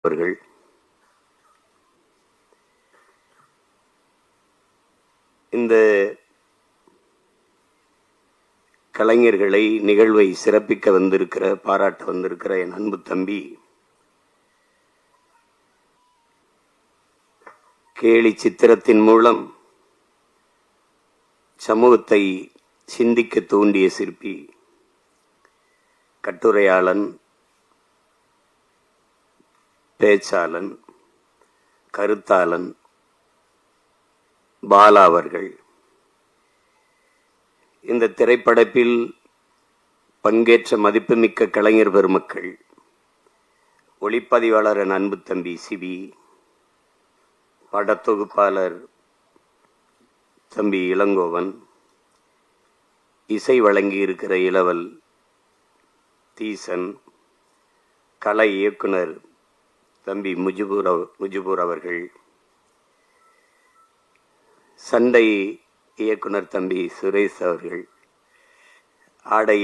அவர்கள் இந்த கலைஞர்களை நிகழ்வை சிறப்பிக்க வந்திருக்கிற பாராட்ட வந்திருக்கிற என் அன்பு தம்பி கேலி சித்திரத்தின் மூலம் சமூகத்தை சிந்திக்க தூண்டிய சிற்பி, கட்டுரையாளன், பேச்சாளன், கருத்தாளன் பாலா அவர்கள் இந்த திரைப்படத்தில் பங்கேற்ற மதிப்புமிக்க கலைஞர் பெருமக்கள், ஒளிப்பதிவாளர் என் அன்பு தம்பி சிவி, படத்தொகுப்பாளர் தம்பி இளங்கோவன், இசை வழங்கியிருக்கிற இளவல் தீசன், கலை இயக்குனர் தம்பி முஜிபூர் அவர்கள், சண்டை இயக்குனர் தம்பி சுரேஷ் அவர்கள், ஆடை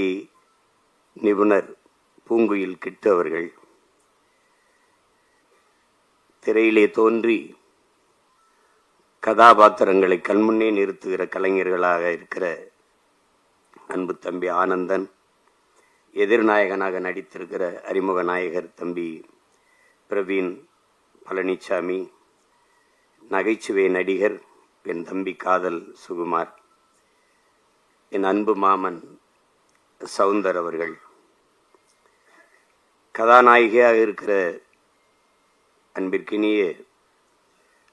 நிபுணர் பூங்குயில் கிட்டு அவர்கள், திரையிலே தோன்றி கதாபாத்திரங்களை கண்முன்னே நிறுத்துகிற கலைஞர்களாக இருக்கிற அன்பு தம்பி ஆனந்தன், எதிர்நாயகனாக நடித்திருக்கிற அறிமுக நாயகர் தம்பி பிரவீன் பழனிசாமி, நகைச்சுவை நடிகர் என் தம்பி காதல் சுகுமார், என் அன்பு மாமன் சவுந்தர் அவர்கள், கதாநாயகியாக இருக்கிற அன்பிற்கினிய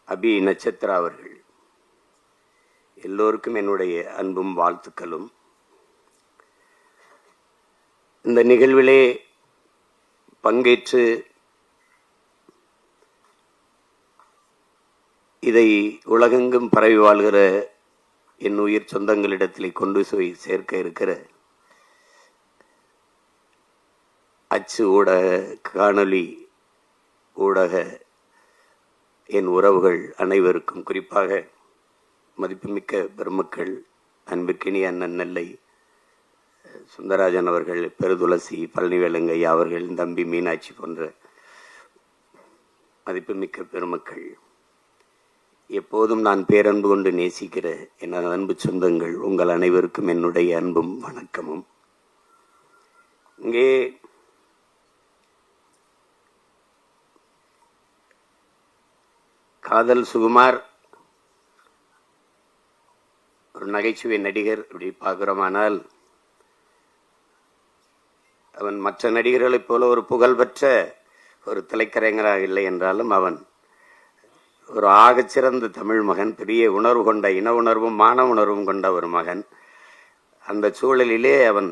அபி நட்சத்திரா அவர்கள், எல்லோருக்கும் என்னுடைய அன்பும் வாழ்த்துக்களும். இந்த நிகழ்விலே பங்கேற்று இதை உலகெங்கும் பரவி வாழ்கிற என் உயிர் சொந்தங்களிடத்திலே கொண்டு போய் சேர்க்க இருக்கிற அச்சு ஊடக, காணொலி ஊடக என் உறவுகள் அனைவருக்கும், குறிப்பாக மதிப்புமிக்க பெருமக்கள் அன்பிற்கினிய அண்ணன் நெல்லை சுந்தரராஜன் அவர்கள், பெருதுளசி, பழனிவேலங்கையா அவர்கள், தம்பி மீனாட்சி போன்ற மதிப்புமிக்க பெருமக்கள், எப்போதும் நான் பேரன்பு கொண்டு நேசிக்கிற என் அன்பு சொந்தங்கள், உங்கள் அனைவருக்கும் என்னுடைய அன்பும் வணக்கமும். இங்கே காதல் சுகுமார் ஒரு நகைச்சுவை நடிகர் அப்படி பார்க்கிறோமானால், அவன் மற்ற நடிகர்களைப் போல ஒரு புகழ்பெற்ற ஒரு திரைக்கலைஞராக இல்லை என்றாலும் அவன் ஒரு ஆகச்சிறந்த தமிழ் மகன், பெரிய உணர்வு கொண்ட, இன உணர்வும் மான உணர்வும் கொண்ட ஒரு மகன். அந்த சூழலிலே அவன்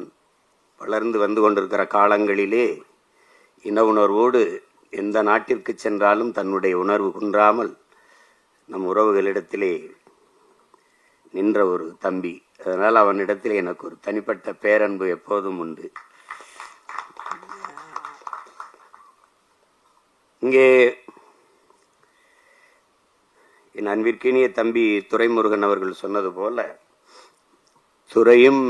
வளர்ந்து வந்து கொண்டிருக்கிற காலங்களிலே இன உணர்வோடு எந்த நாட்டிற்கு சென்றாலும் தன்னுடைய உணர்வு குன்றாமல் நம் உறவுகளிடத்திலே நின்ற ஒரு தம்பி. அதனால் அவனிடத்திலே எனக்கு ஒரு தனிப்பட்ட பேரன்பு எப்போதும் உண்டு. இங்கே என் அன்பிற்கினிய தம்பி துரைமுருகன் அவர்கள் சொன்னது போல, துரையும்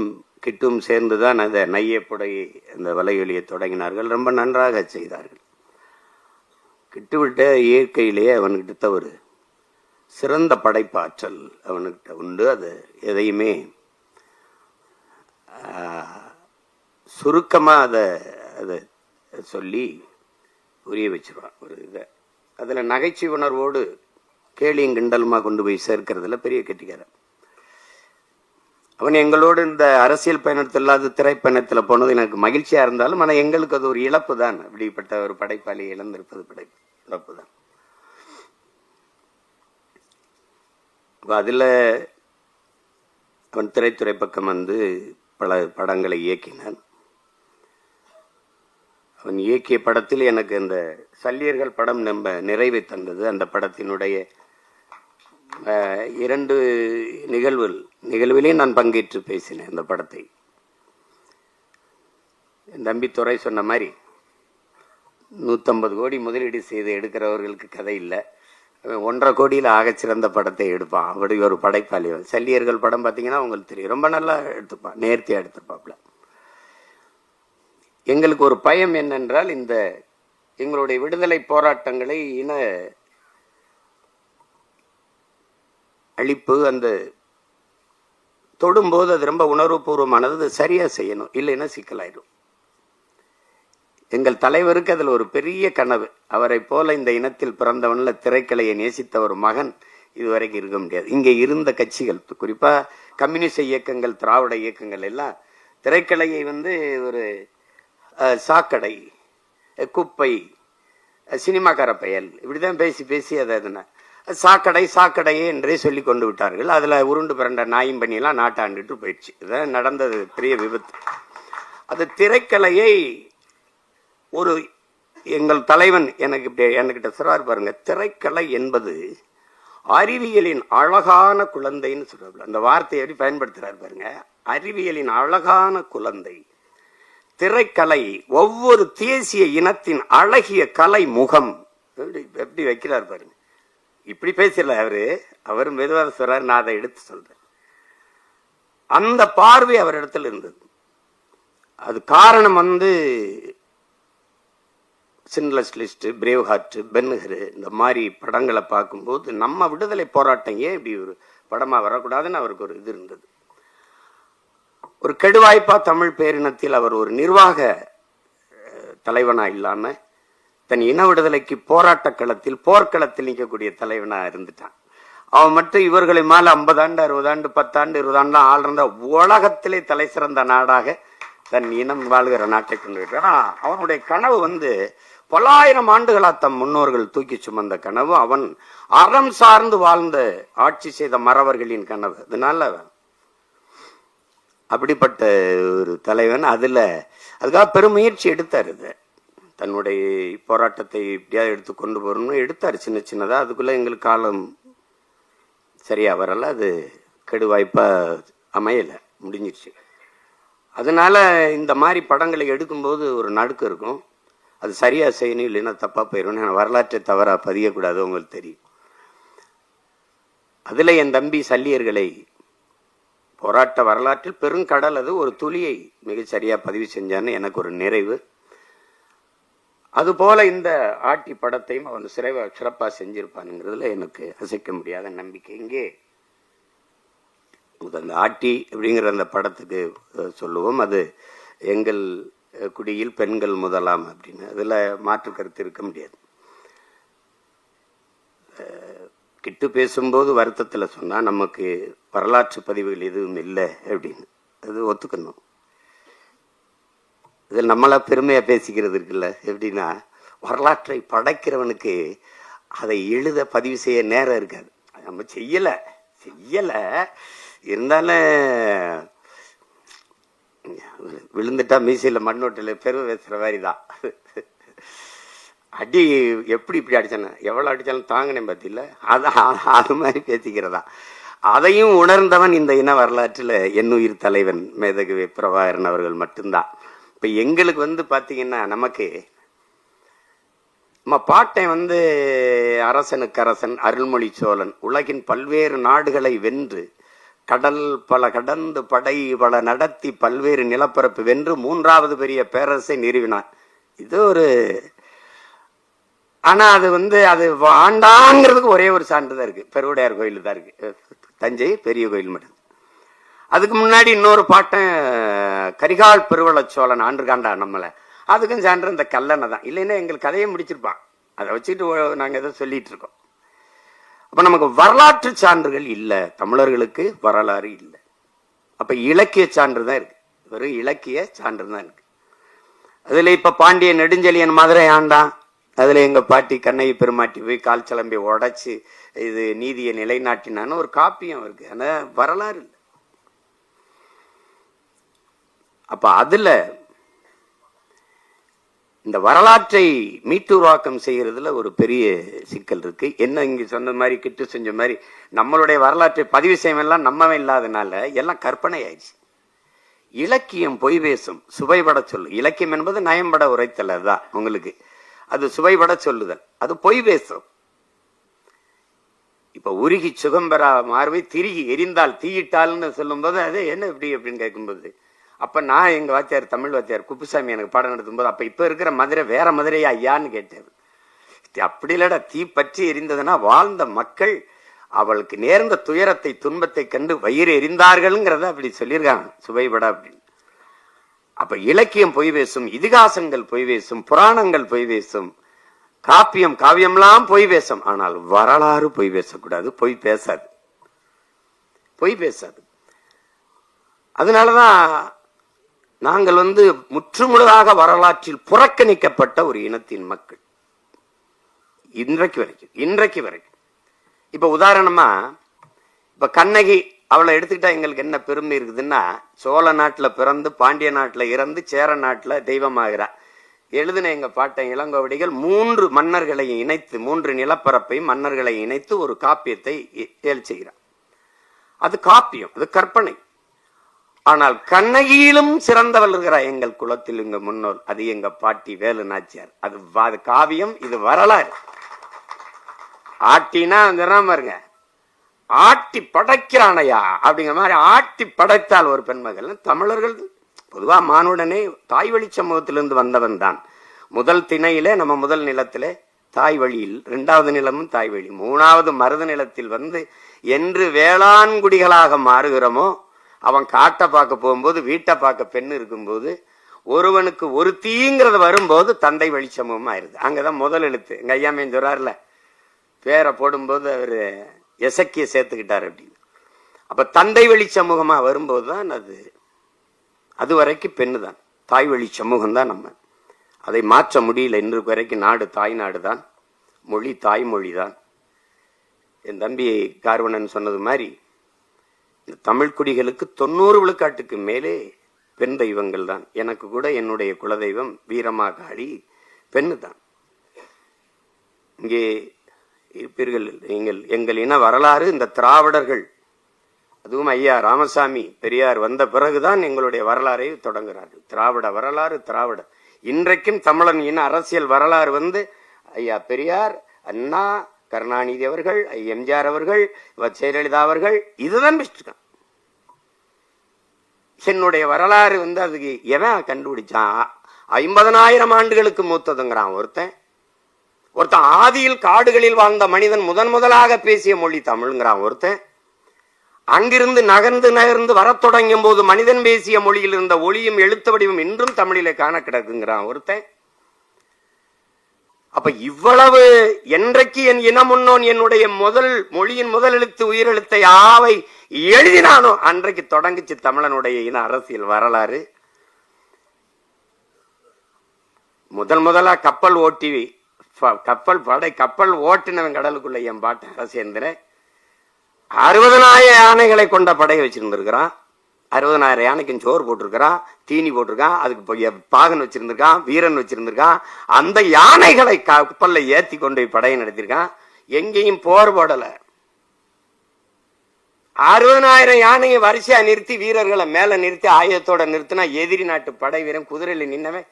கிட்டும் சேர்ந்துதான் அந்த நையப்புடையை அந்த வலையொலியை தொடங்கினார்கள். ரொம்ப நன்றாக செய்தார்கள். கிட்டுவிட்ட இயற்கையிலேயே அவன்கிட்ட ஒரு சிறந்த படைப்பாற்றல் அவன்கிட்ட உண்டு. அது எதையுமே சுருக்கமாக அதை சொல்லி புரிய வச்சிருவான் ஒரு இதை. அதில் நகைச்சுவை உணர்வோடு கேலியும் கிண்டலுமா கொண்டு போய் சேர்க்கிறதுல பெரிய கெட்டிக்காரன் அவன். எங்களோடு இந்த அரசியல் பயணத்தில் இல்லாத திரைப்பயணத்தில் போனது எனக்கு மகிழ்ச்சியாக இருந்தாலும், ஆனால் எங்களுக்கு அது ஒரு இழப்பு தான். அப்படிப்பட்ட ஒரு படைப்பாளி இழந்திருப்பது இழப்பு தான். அதில் அவன் திரைத்துறை பக்கம் வந்து பல படங்களை இயக்கினான். அவன் இயக்கிய படத்தில் எனக்கு இந்த சல்லியர்கள் படம் நம்ம நிறைவை தந்தது. அந்த படத்தினுடைய 2 நிகழ்விலையும் நான் பங்கேற்று பேசினேன். அந்த படத்தை என் தம்பி துரை சொன்ன மாதிரி 150 கோடி முதலீடு செய்து எடுக்கிறவர்களுக்கு கதை இல்லை. 1.5 கோடியில் ஆகச்சிறந்த படத்தை எடுப்பான். அப்படி ஒரு படைப்பாளி. சல்லியர்கள் படம் பார்த்தீங்கன்னா உங்களுக்கு தெரியும், ரொம்ப நல்லா எடுத்துப்பான், நேர்த்தியாக எடுத்துப்பாப்ல. எங்களுக்கு ஒரு பயம் என்னென்றால், இந்த எங்களுடைய விடுதலை போராட்டங்களை இன அழிப்பு அந்த தொடும்போது அது ரொம்ப உணர்வுபூர்வமானது, சரியா செய்யணும், இல்லைன்னா சிக்கலாயிடும். எங்கள் தலைவருக்கு அதில் ஒரு பெரிய கனவு. அவரை போல இந்த இனத்தில் பிறந்தவன்ல திரைக்கலையை நேசித்த ஒரு மகன் இதுவரைக்கும் இருக்க முடியாது. இங்கே இருந்த கட்சிகள், குறிப்பா கம்யூனிஸ்ட் இயக்கங்கள், திராவிட இயக்கங்கள் எல்லாம் திரைக்கலையை ஒரு சாக்கடை, குப்பை, சினிமாக்கார பயல் இப்படிதான் பேசி பேசி அதை சாக்கடை சாக்கடையே என்றே சொல்லி கொண்டு விட்டார்கள். அதுல உருண்டு பிறண்ட நாயும் பண்ணியெல்லாம் நாட்டாண்டுட்டு போயிடுச்சு. இதான் நடந்தது பெரிய விபத்து. அது திரைக்கலையை எங்கள் தலைவன் என்கிட்ட சொல்றாரு பாருங்க, திரைக்கலை என்பது அறிவியலின் அழகான குழந்தைன்னு சொல்றாரு. அந்த வார்த்தையை எப்படி பயன்படுத்துறாரு பாருங்க, அறிவியலின் அழகான குழந்தை. திரைக்கலை ஒவ்வொரு தேசிய இனத்தின் அழகிய கலை முகம். எப்படி வைக்கிறார் பாருங்க. இப்படி பேசல அவரு மெதுவாக சொல்றாரு, நான் அதை எடுத்து சொல்றேன். அந்த பார்வை அவர் இடத்துல இருந்தது. அது காரணம் சின்லஸ் லிஸ்ட், பிரேவ் ஹார்ட், பென்ஹர் இந்த மாதிரி படங்களை பார்க்கும்போது நம்ம விடுதலை போராட்டம் ஏன் இப்படி ஒரு படமா வரக்கூடாதுன்னு அவருக்கு ஒரு இது இருந்தது. ஒரு கெடுவாய்ப்பா தமிழ் பேரினத்தில் அவர் ஒரு நிர்வாக தலைவனா இல்லாம தன் இன விடுதலைக்கு போராட்ட களத்தில், போர்க்களத்தில் நிற்கக்கூடிய தலைவனா இருந்துட்டான். அவன் மட்டும் இவர்களை மேல 50 ஆண்டு 60 ஆண்டு 10 ஆண்டு 20 ஆண்டு ஆள் இருந்த உலகத்திலே தலை சிறந்த நாடாக தன் இனம் வாழ்கிற நாட்டை கொண்டு விட்டான். அவனுடைய கனவு பல்லாயிரம் ஆண்டுகளா தம் முன்னோர்கள் தூக்கி சுமந்த கனவு. அவன் அறம் சார்ந்து வாழ்ந்த ஆட்சி செய்த மறவர்களின் கனவு. அதனால அப்படிப்பட்ட ஒரு தலைவன் அதுக்காக பெருமுயற்சி எடுத்தார். தன்னுடைய போராட்டத்தை இப்படியாவது எடுத்து கொண்டு போறோம்னு எடுத்தாரு சின்ன சின்னதா. அதுக்குள்ள எங்களுக்கு காலம் சரியா வரல, அது கெடுவாய்ப்பா அமையல, முடிஞ்சிருச்சு. அதனால இந்த மாதிரி படங்களை எடுக்கும்போது ஒரு நடுக்கம் இருக்கும். அது சரியா செய்யணும், இல்லைன்னா தப்பா போயிடும். வரலாற்றை தவறா பதியக்கூடாது, உங்களுக்கு தெரியும். அதுல என் தம்பி சல்லியர்களை போராட்ட வரலாற்றில் பெருங்கடல், அது ஒரு துளியை மிக சரியா பதிவு செஞ்சான்னு எனக்கு ஒரு நிறைவு. அதுபோல இந்த ஆட்டி படத்தையும் அவன் சிறப்பா செஞ்சிருப்பானுங்கிறதுல எனக்கு அசைக்க முடியாத நம்பிக்கை. இங்கே அந்த ஆட்டி அப்படிங்கிற அந்த படத்துக்கு சொல்லுவோம், அது எங்கள் குடியில் பெண்கள் முதலாம் அப்படின்னு. அதுல மாற்று கருத்து இருக்க முடியாது. கிட்டு பேசும்போது வருத்தத்துல சொன்னா நமக்கு வரலாற்று பதிவுகள் எதுவும் இல்லை அப்படின்னு அது ஒத்துக்கணும். இதில் நம்மளா பெருமையா பேசிக்கிறது இருக்குல்ல. எப்படின்னா, வரலாற்றை படைக்கிறவனுக்கு அதை எழுத பதிவு செய்ய நேரம் இருக்காது. நம்ம செய்யல இருந்தாலும் விழுந்துட்டா மீசையில மண்ணோட்டில் பெருமை பேசுற மாதிரி தான். அடி இப்படி அடிச்சானே, எவ்வளவு அடிச்சாலும் தாங்கினேன் பத்தியில, அது மாதிரி பேசிக்கிறதா. அதையும் உணர்ந்தவன் இந்த இன வரலாற்றில் என்னுயிர் தலைவன் மேதகு பிரபாகரன் அவர்கள் மட்டும்தான். இப்ப எங்களுக்கு பாத்தீங்கன்னா, நமக்கு நம்ம பாட்டை அரசனுக்கு அரசன் அருள்மொழி சோழன் உலகின் பல்வேறு நாடுகளை வென்று கடல் பல கடந்து படை பல நடத்தி பல்வேறு நிலப்பரப்பு வென்று 3வது பெரிய பேரரசை நிறுவினார். இது ஆனா அது அது ஆண்டாங்கிறதுக்கு ஒரே ஒரு சான்று தான் இருக்கு, பெருவுடையார் கோயில் தான் இருக்கு, தஞ்சை பெரிய கோயில் மட்டும். அதுக்கு முன்னாடி இன்னொரு பாட்டன் கரிகால் பெருவள சோழன் ஆண்டுகாண்டா நம்மள, அதுக்கும் சான்று இந்த கல்லணை தான். இல்லைன்னா எங்களுக்கு கதையை முடிச்சிருப்பான். அதை வச்சுட்டு நாங்க எதை சொல்லிட்டு இருக்கோம். அப்ப நமக்கு வரலாற்று சான்றுகள் இல்லை, தமிழர்களுக்கு வரலாறு இல்லை. அப்ப இலக்கிய சான்று தான் இருக்கு, வெறும் இலக்கிய சான்று தான் இருக்கு. அதுல இப்ப பாண்டிய நெடுஞ்செழியன் மதுரை ஆண்டான், அதுல எங்க பாட்டி கண்ணகி பெருமாட்டி போய் கால் சிலம்பி உடைச்சு இது நீதியை நிலைநாட்டினான்னு ஒரு காப்பியம் இருக்கு. ஆனா வரலாறு இல்லை. அப்ப அதுல இந்த வரலாற்றை மீட்டுருவாக்கம் செய்யறதுல ஒரு பெரிய சிக்கல் இருக்கு. என்ன இங்க சொன்ன மாதிரி, கிட்டு செஞ்ச மாதிரி நம்மளுடைய வரலாற்றை பதிவு செய்யலாம் நம்மவே இல்லாதனால எல்லாம் கற்பனை ஆயிடுச்சு. இலக்கியம் பொய் பேசும், சுவைபட சொல்லு. இலக்கியம் என்பது நயம்பட உரைத்தல், அதுதான் உங்களுக்கு. அது சுவைபட சொல்லுதல், அது பொய் பேசும். இப்ப உருகி சுகம்பெறா மார்பை திருகி எரிந்தால் தீயிட்டால்னு சொல்லும் போது அது என்ன இப்படி அப்படின்னு கேட்கும்போது அப்ப நான் எங்க வாத்தியார், தமிழ் வாத்தியார் குப்புசாமி எனக்கு பாடம் நடத்தும் போது, அப்ப இப்ப இருக்கிற மதுரை வேற மதுரையா ஐயான்னு கேட்டாரு. அப்படி இல்லடா, தீ பற்றி எரிந்ததுன்னா வாழ்ந்த மக்கள் அவளுக்கு நேர்ந்த துயரத்தை துன்பத்தை கண்டு வயிறு எரிந்தார்கள்ங்கிறத அப்படி சொல்லியிருக்காங்க சுவைபட அப்படின்னு. அப்ப இலக்கியம் பொய் பேசும், இதிகாசங்கள் பொய் பேசும், புராணங்கள் பொய் பேசும், காப்பியம் காவியம்லாம் பொய் பேசும். ஆனால் வரலாறு பொய் பேசக்கூடாது, பொய் பேசாது, பொய் பேசாது. அதனாலதான் நாங்கள் முற்றுமுழுதாக வரலாற்றில் புறக்கணிக்கப்பட்ட ஒரு இனத்தின் மக்கள் இன்றைக்கு வரைக்கும். இப்ப உதாரணமா, இப்ப கண்ணகி அவளை எடுத்துக்கிட்டா எங்களுக்கு என்ன பெருமை இருக்குதுன்னா, சோழ நாட்டுல பிறந்து பாண்டிய நாட்டுல இறந்து சேர நாட்டுல தெய்வமாகிறா. எழுதின எங்க பாட்டன் இளங்கோவடிகள் 3 மன்னர்களை இணைத்து, 3 நிலப்பரப்பை மன்னர்களை இணைத்து ஒரு காப்பியத்தை செய்கிறார். அது காப்பியம், அது கற்பனை. ஆனால் கண்ணகியிலும் சிறந்தவள் இருக்கிறார் எங்கள் குலத்தில், எங்க முன்னோர். அது எங்க பாட்டி வேலு நாச்சியார். அது காவியம், இது வரலாறு. ஆட்டினா பாருங்க, ஆட்டி படைக்கிறானையா அப்படிங்கிற மாதிரி ஆட்டி படைத்தால் ஒரு பெண்மகள். தமிழர்கள் பொதுவா மானுடனே தாய் வழி சமூகத்திலிருந்து வந்தவன் தான். முதல் திணையிலே நம்ம முதல் நிலத்திலே தாய் வழியில், 2வது நிலமும் தாய் வழி, 3வது மருத நிலத்தில் என்று வேளாண்குடிகளாக மாறுகிறோமோ, அவன் காட்டை பார்க்க போகும்போது, வீட்டை பார்க்க பெண் இருக்கும்போது, ஒருவனுக்கு ஒரு தீங்கிறது வரும்போது தந்தை வழி சமூகம் ஆயிருது. அங்கதான் முதல் எழுத்து. எங்க ஐயாமே சொல்றாருல, பேரை போடும்போது அவரு எசக்கிய சேர்த்துக்கிட்டாரு அப்படின்னு. அப்ப தந்தை வழி சமூகமா வரும்போதுதான் அது வரைக்கும் பெண்ணு தான், தாய் வழி சமூகம் தான். நம்ம அதை மாற்ற முடியல. இன்று வரைக்கும் நாடு தாய் நாடு தான், மொழி தாய்மொழி தான். என் தம்பி கார்வணன் சொன்னது மாதிரி இந்த தமிழ் குடிகளுக்கு 90 விழுக்காட்டுக்கு மேலே பெண் தெய்வங்கள் தான். எனக்கு கூட என்னுடைய குலதெய்வம் வீரமாகாளி பெண்ணு தான். இங்கே இருப்பீர்கள் நீங்கள். எங்கள் இன வரலாறு இந்த திராவிடர்கள், அதுவும் ஐயா ராமசாமி பெரியார் வந்த பிறகுதான் எங்களுடைய வரலாறை தொடங்குகிறார்கள். திராவிட வரலாறு, திராவிட. இன்றைக்கும் தமிழன் இன அரசியல் வரலாறு ஐயா பெரியார், அண்ணா, கருணாநிதி அவர்கள், எம்ஜிஆர் அவர்கள், ஜெயலலிதா அவர்கள், இதுதான் பெஸ்ட். என்னுடைய வரலாறு அதுக்கு எவன் கண்டுபிடிச்சான்? 50,000 ஆண்டுகளுக்கு மூத்ததுங்கிறான் ஒருத்தன். ஆதியில் காடுகளில் வாழ்ந்த மனிதன் முதலாக பேசிய மொழி தமிழ்ங்கிறான் ஒருத்தன். அங்கிருந்து நகர்ந்து வரத் தொடங்கும் போது மனிதன் பேசிய மொழியில் இருந்த ஒளியும் எழுத்து வடிவம் இன்றும் தமிழிலே காண கிடக்குங்கிறான் ஒருத்தன். அப்ப இவ்வளவு என்றைக்கு என் இன முன்னோன் என்னுடைய மொழியின் முதல் எழுத்து உயிரெழுத்தை ஆவை எழுதினானோ அன்றைக்கு தொடங்குச்சு தமிழனுடைய இன அரசியல் வரலாறு. முதலா கப்பல் ஓட்டினவன் கடலுக்குள்ள என் பாட்டு அரசேந்திர 60,000 யானைகளை கொண்ட படையை வச்சிருந்திருக்கிறான். 60,000 யானைக்கும் சோறு போட்டிருக்கிறான், தீனி போட்டிருக்கான், அதுக்கு பாகன் வச்சிருந்திருக்கான், வீரன் வச்சிருந்திருக்கான். அந்த யானைகளை கப்பல்ல ஏத்தி கொண்டு போய் படையை நடத்திருக்கான். எங்கேயும் போர் போடல. 60,000 யானையை வரிசையா நிறுத்தி வீரர்களை மேல நிறுத்தி ஆயுதத்தோட நிறுத்தினா எதிரி நாட்டு படை வீரன் குதிரையில நின்னவன்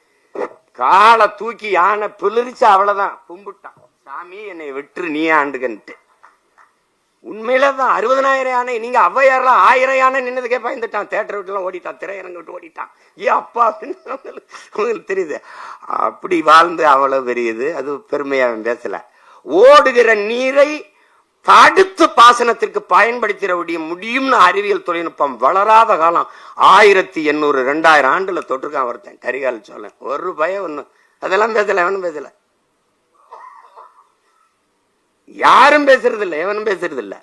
காலை தூக்கி யானை பிளிரிச்சு அவ்வளவுதான் கும்பிட்டான். சாமி என்னை விட்டு நீ ஆண்டுகன்ட்டு. உண்மையிலதான் 60,000 யானை. நீங்க ஔவையாரெல்லாம் 1000 யானை நின்னதுக்கே பயந்துட்டான். தேட்டர் விட்டு எல்லாம் ஓடிட்டான், திரையரங்க விட்டு ஓடிட்டான். அப்பா உங்களுக்கு தெரியுது. அப்படி வாழ்ந்து அவ்வளவு பெரியது. அது பெருமையா பேசல. ஓடுகிற நீரை தடுத்து பாசனத்திற்கு பயன்படுத்திட முடியும்னு அறிவியல் தொழில்நுட்பம் வளராத காலம் 1800 2000 ஆண்டுல தொட்டிருக்கான் ஒருத்தன். கரிகால சோழன். ஒரு பயம் ஒண்ணு அதெல்லாம் பேசல, எவனும் பேசல, யாரும் பேசுறது இல்லை, எவனும் பேசுறது இல்ல.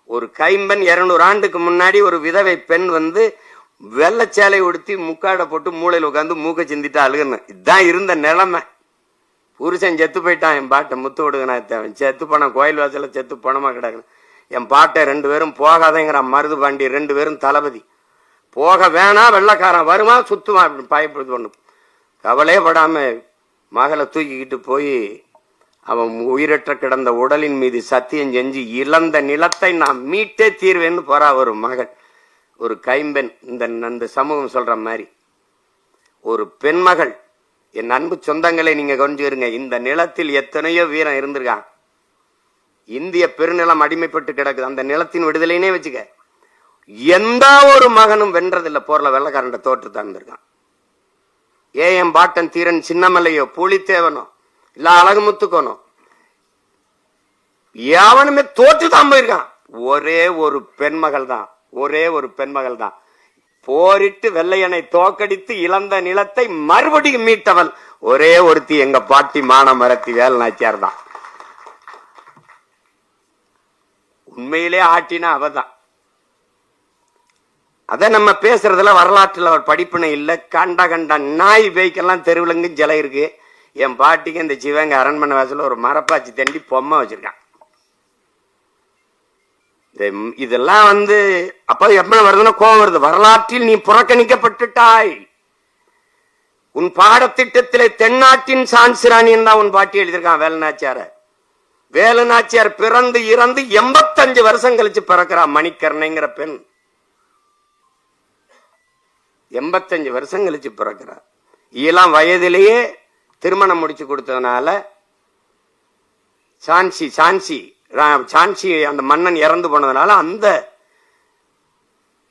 ஒரு கைம்பெண் 200 ஆண்டுக்கு முன்னாடி ஒரு விதவை பெண் வெள்ளச்சேலை உடுத்தி முக்காடை போட்டு மூளையில் உட்காந்து மூக்க சிந்திட்டு அழுகணும். இதுதான் இருந்த நிலைமை. புருஷன் செத்து போயிட்டான். என் பாட்டை முத்து விடுங்கண்ணா, செத்து போனான். கோயில் வாசல செத்து போனமா கிடக்கணும். என் பாட்டை 2 பேரும் போகாதேங்கிறான். மருது பாண்டி 2 பேரும் தளபதி. போக வேணாம், வெள்ளக்காரன் வருவான் சுத்துவான் அப்படின்னு பயப்படுது. ஒண்ணு கவலையே படாம மகளை தூக்கிக்கிட்டு போய் அவன் உயிரற்ற கிடந்த உடலின் மீது சத்தியம் செஞ்சு இழந்த நிலத்தை நான் மீட்டே தீர்வேன்னு போறா ஒரு மகள், ஒரு கைம்பெண். இந்த சமூகம் சொல்ற மாதிரி ஒரு பெண்மகள். என் அன்பு சொந்தங்களை நீங்க கொஞ்சிருங்க. இந்த நிலத்தில் எத்தனையோ வீரம் இருந்திருக்கான். இந்திய பெருநிலம் அடிமைப்பட்டு கிடக்குது. அந்த நிலத்தின் விடுதலைனே வச்சுக்க. எந்த ஒரு மகனும் வென்றதில்லை. போர்ல வெள்ளக்காரன் தோற்று தான் இருக்கான். என் பாட்டன் தீரன் சின்னமலையோ பூலித்தேவனோ இல்ல அழகுமுத்துக்கோனோ எவனுமே தோற்று தான் போயிருக்கான். ஒரே ஒரு பெண்மகள் தான், ஒரே ஒரு பெண்மகள் தான் போரிட்டு வெள்ளையனை தோக்கடித்து இழந்த நிலத்தை மறுபடியும் மீட்டவள் ஒரே ஒருத்தி, எங்க பாட்டி மானமரத்தி வேல் நாச்சியார் தான். உண்மையிலே ஆட்டினா அவதான். அத நம்ம பேசுறதுல வரலாற்றுல ஒரு படிப்பினை இல்ல. கண்ட கண்ட நாய் பேய்க்கெல்லாம் தெருவிலங்கு ஜலை இருக்கு. என் பாட்டிக்கு இந்த சிவங்க அரண்மனை வாசல ஒரு மரப்பாச்சி தண்டி பொம்மை வச்சிருக்கான். இதெல்லாம் அப்ப எப்படி வருதுன்னா கோபம் வருது. வரலாற்றில் நீ புறக்கணிக்கப்பட்டுட்டாய். உன் பாடத்திட்டத்திலே தென்னாட்டின் சான்சிராணின்னு தான் உன் பாட்டி எழுதியிருக்கான் வேலுநாச்சியார. வேலுநாச்சியார் பிறந்து இறந்து 85 வருஷம் கழிச்சு பிறக்கிறா. மணிக்கர்ணைங்கிற பெண் 85 வருஷம் கழிச்சு பிறக்கிறார். இளம் வயதிலேயே திருமணம் முடிச்சு கொடுத்ததுனால சான்சி அந்த மன்னன் இறந்து போனதுனால அந்த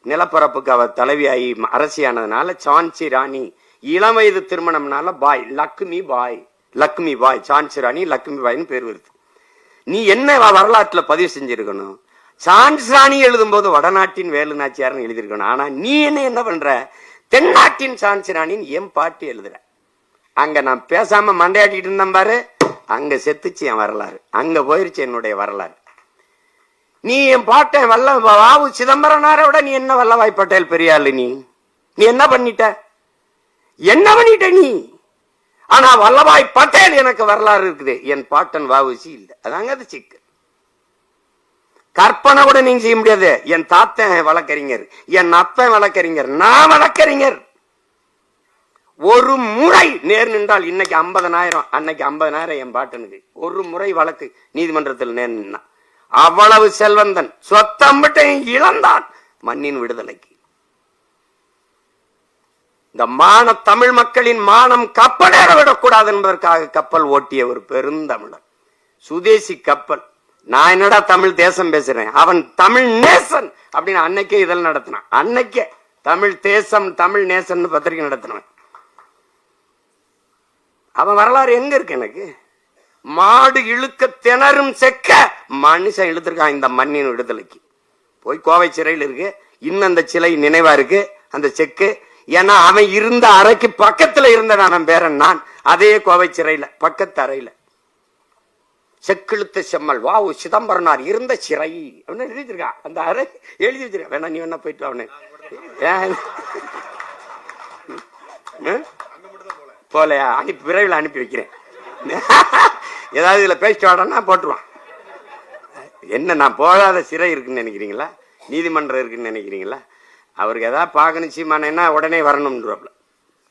நிலப்பரப்புக்கு அவ தலைவியாகி அரசியானதுனால சான்சி ராணி. இளம் வயது திருமணம்னால பாய் லக்ஷ்மி பாய் சான்சி ராணி லக்ஷ்மி பாய்னு பேர் வருது. நீ என்ன வரலாற்றுல பதிவு செஞ்சிருக்கணும்? சான்சி ராணி எழுதும் போது வடநாட்டின் வேலுநாச்சியார்னு எழுதிருக்கணும். ஆனா நீ என்ன பண்ற? தென்னாட்டின் சான்சி ராணின்னு என் பாட்டி எழுதுற. அங்க நான் பேசாம மண்டையாட்டிட்டு இருந்தேன் பாரு, அங்க செத்துச்சு என் வரலாறு, அங்க போயிருச்சு என்னுடைய வரலாறு. நீ என் பாட்டை வாவு சிதம்பரனாரை விட நீ என்ன வல்லபாய் பட்டேல் பெரிய ஆளு. நீ என்ன பண்ணிட்ட நீ? ஆனா வல்லபாய் பட்டேல் எனக்கு வரலாறு இருக்குது, என் பாட்டன் வாவுசி இல்ல. அதாங்க அது சிக்கு. கற்பனை கூட நீங்க செய்ய முடியாது. என் தாத்தன் வழக்கறிஞர், என் அப்பன் வழக்கறிஞர், நான் வழக்கறிஞர். ஒரு முறை நேர் நின்றால் இன்னைக்கு 50,000, அன்னைக்கு 50,000 என் பாட்டனுக்கு. ஒரு முறை வழக்கு நீதிமன்றத்தில் நேர் நின்னா. அவ்வளவு செல்வந்தன், சொத்தம்பட்டையும் இழந்தான் மண்ணின் விடுதலைக்கு. இந்த தமிழ் மக்களின் மானம் கப்பலேற விடக்கூடாது என்பதற்காக கப்பல் ஓட்டிய ஒரு பெருந்தமிழன், சுதேசி கப்பல். நான் என்னடா தமிழ் தேசம் பேசுறேன், அவன் தமிழ் நேசன் அப்படின்னு அன்னைக்கே இதழ் நடத்தினான். அன்னைக்கே தமிழ் தேசம் தமிழ் நேசன் பத்திரிகை நடத்தினான். அவன் வரலாறு எங்க இருக்கு? எனக்கு மாடு இழுக்க திணறும் செக்க மனுஷன் இழுத்திருக்கான் இந்த மண்ணின் விடுதலைக்கு. போய் கோவை சிறையில் இருக்கு, இன்னும் அந்த சிலை நினைவா இருக்கு அந்த செக்கு. ஏன்னா அவன் இருந்த அறைக்கு பக்கத்துல இருந்தவன் அவன் பேரன் நான். அதே கோவை சிறையில பக்கத்து அறையில செக்கிழுத்த செம்மல் வாவு சிதம்பரனார் இருந்த சிறை அப்படின்னு எழுதி வச்சிருக்கான். அந்த அறை எழுதி வச்சிருக்கான். வேணா நீ வேணா போயிட்டு அவனு போலையா? விரைவில் அனுப்பி வைக்கிறேன். ஏதாவது இதுல பேசிட்டு வாடனா போட்டுருவான். என்ன நான் போகாத சிறை இருக்குன்னு நினைக்கிறீங்களா? நீதிமன்றம் இருக்குன்னு நினைக்கிறீங்களா? அவருக்கு ஏதாவது பார்க்கணும் சீமானா உடனே வரணும்ன்றப்பல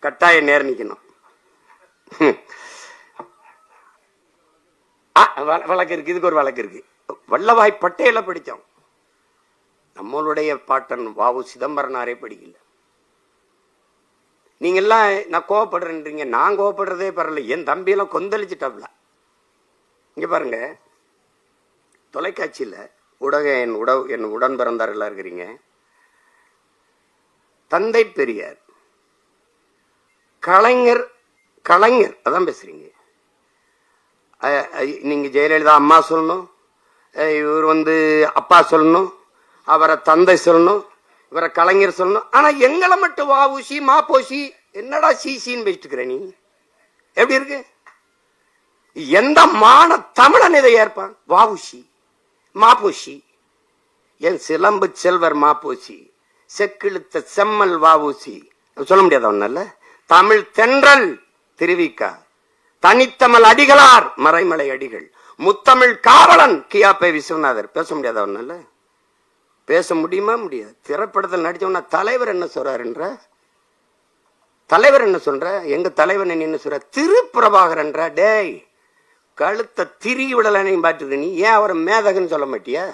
கட்டாயம் நேர் நிக்கணும். வழக்கு இருக்கு, இதுக்கு ஒரு வழக்கு இருக்கு. வல்லபாய் பட்டேல படிச்சோம், நம்மளுடைய பாட்டன் வாவு சிதம்பரனாரே படிக்கல. நீங்க எல்லாம் நான் கோவப்படுறேன்றீங்க, நான் கோவப்படுறதே பரவாயில்ல. என் தம்பியெல்லாம் கொந்தளிச்சுட்டாப்ல. இங்க பாருங்க, தொலைக்காட்சியில என் உடன் பிறந்தார்களா இருக்கிறீங்க. தந்தை பெரியார், கலைஞர் அதான் பேசுறீங்க. நீங்க ஜெயலலிதா அம்மா சொல்லணும், இவர் அப்பா சொல்லணும், அவரை தந்தை சொல்லணும், இவரை கலைஞர் சொல்லணும். ஆனா எங்களை மட்டும் வாவுசி மாப்போசி என்னடா சீசின்னு பேசிட்டு இருக்கிற நீ? எப்படி இருக்கு? எந்த மான தமிழன் இதை ஏற்பான்? வாவுசி மாப்போசி, என் சிலம்பு செல்வர் மாப்போசி, செக்கிழுத்த செம்மல் வாவூசி சொல்ல முடியாத ஒண்ணல்ல. தமிழ் தென்றல் திருவிக்கா, தனித்தமிழ் அடிகளார் மறைமலை அடிகள், முத்தமிழ் காவலன் கியாப்பை விஸ்வநாதர் பேச முடியாத ஒண்ணல்ல. பேச முடியுமா? முடியாது. திரைப்படத்தில் நடிச்சோம்னா தலைவர் என்ன சொல்றாருன்ற, தலைவர் என்ன சொல்ற, எங்க தலைவர் என்ன சொல்ற, திருப்பிரபாகரன்ற. டேய், கழுத்த திரி விடலையும் பாத்துக்க. நீ ஏன் அவரை மேதகன்னு சொல்ல மாட்டியா?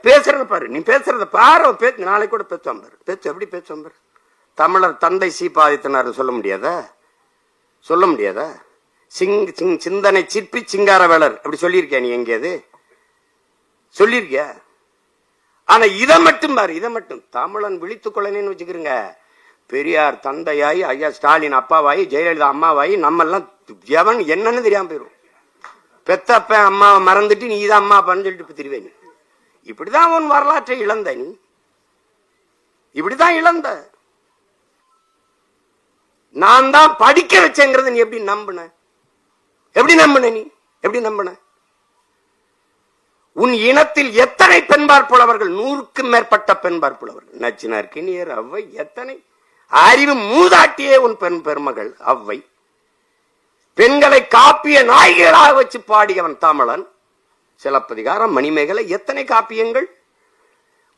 பேசுறத பாரு, நீ பேசுறத பாரு. நாளைக்கு கூட பேசுவான் பாரு. எப்படி பேசுவான் பாரு. தமிழர் தந்தை சீபாதித்தனார் சொல்ல முடியாதா? சிந்தனை சிற்பி சிங்கார வேளர் அப்படி சொல்லியிருக்கியா? நீ எங்கேயாவது சொல்லியிருக்கியா? ஆனா இதை மட்டும் பாரு, இதை மட்டும் தமிழன் விழித்துக் கொள்ளனேன்னு வச்சுக்கிறீங்க. பெரியார் தந்தையாயி, ஐயா ஸ்டாலின் அப்பாவாயி, ஜெயலலிதா அம்மாவாயி, நம்ம எல்லாம் எவன் என்னன்னு தெரியாம போயிரும். பெத்தப்ப அம்மாவை மறந்துட்டு நீ இதான் அம்மா அப்பான்னு சொல்லிட்டு திருவேன். இப்படிதான் உன் வரலாற்றை இழந்த நீ, இப்படிதான் இழந்த. நான் தான் படிக்க வச்சேங்கிறது நீ எப்படி நம்பின? எப்படி நம்பின நீ? எப்படி நம்பின? உன் இனத்தில் எத்தனை பெண்பார் புலவர்கள்? 100க்கும் மேற்பட்ட பெண்பார் புலவர்கள். நச்சினார், கிணியர், அவ்வை, எத்தனை அறிவு மூதாட்டியே உன் பெண் பெருமகள் அவ்வை. பெண்களை காப்பிய நாயகராக வச்சு பாடியவன் தமிழன். சிலப்பதிகாரம், மணிமேகலை, எத்தனை காப்பியங்கள்.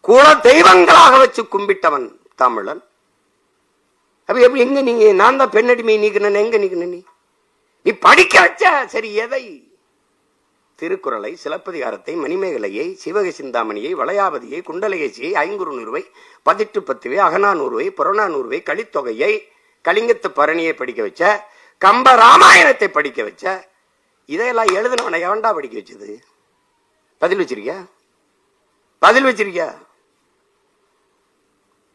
குல தெய்வங்களாக வச்சு கும்பிட்டவன் தமிழன். அப்ப எப்படி எங்க நீங்க நான் தான் பெண்ணடிமை நீக்கின? எங்க நீக்கின நீ? நீ படிக்க வச்ச சரி எதை? திருக்குறளை, சிலப்பதிகாரத்தை, மணிமேகலையை, சிவக சிந்தாமணியை, வளையாபதியை, குண்டலகேசியை, ஐங்குறுநூறுவை, 18 அகநானூறுவை, புறநானூறுவை, கலித்தொகையை, கலிங்கத்து பரணியை படிக்க வச்ச, கம்ப ராமாயணத்தை படிக்க வச்ச, இதையெல்லாம் எழுதுனவனை எவன்டா படிக்க வச்சது? பதில் வச்சிருக்கியா? பதில் வச்சிருக்கியா?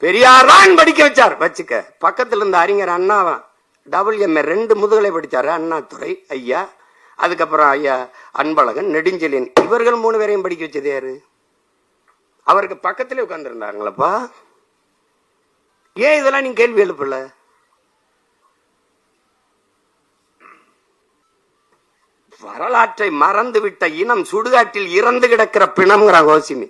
பெரியார் தான் படிக்க வச்சார். வச்சுக்க. பக்கத்துல இருந்த அறிஞர் அண்ணாவா WMA 2 முதுகலை படிச்சாரு. அண்ணாதுரை ஐயா, அதுக்கப்புறம் ஐயா அன்பழகன், நெடுஞ்செழியன், இவர்கள் 3 பேரையும் படிக்க வச்சது யாரு? அவருக்கு பக்கத்திலே உட்கார்ந்து இருந்தாங்களப்பா. ஏன் இதெல்லாம் நீங்க கேள்வி எழுப்பல? வரலாற்றை மறந்து விட்ட இனம் சுடுகாட்டில் இறந்து கிடக்கிற பிணம்ங்கிறான் கோசிமி.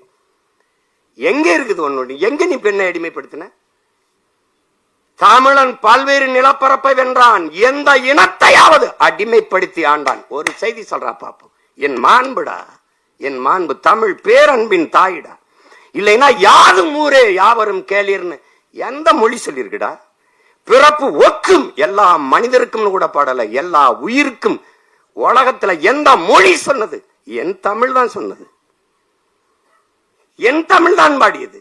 எங்க இருக்குது ஒன்னு? எங்க நீ பெண்ணை அடிமைப்படுத்தின? தமிழன் பல்வேறு நிலப்பரப்பை வென்றான். எந்த இனத்தையாவது அடிமைப்படுத்தி ஆண்டான்? ஒரு செய்தி சொல்றா பாப்போம். என் மாண்புடா, என் மாண்பு தமிழ் பேரன்பின் தாயிடா. இல்லைன்னா யாரும் ஊரே யாவரும் கேளீர்னு எந்த மொழி சொல்லிருக்குடா? பிறப்பு ஒக்கும் எல்லா மனிதருக்கும் கூட பாடல, எல்லா உயிருக்கும். உலகத்துல எந்த மொழி சொன்னது? என் தமிழ் தான் சொன்னது. என் தமிழ் தான் பாடியது.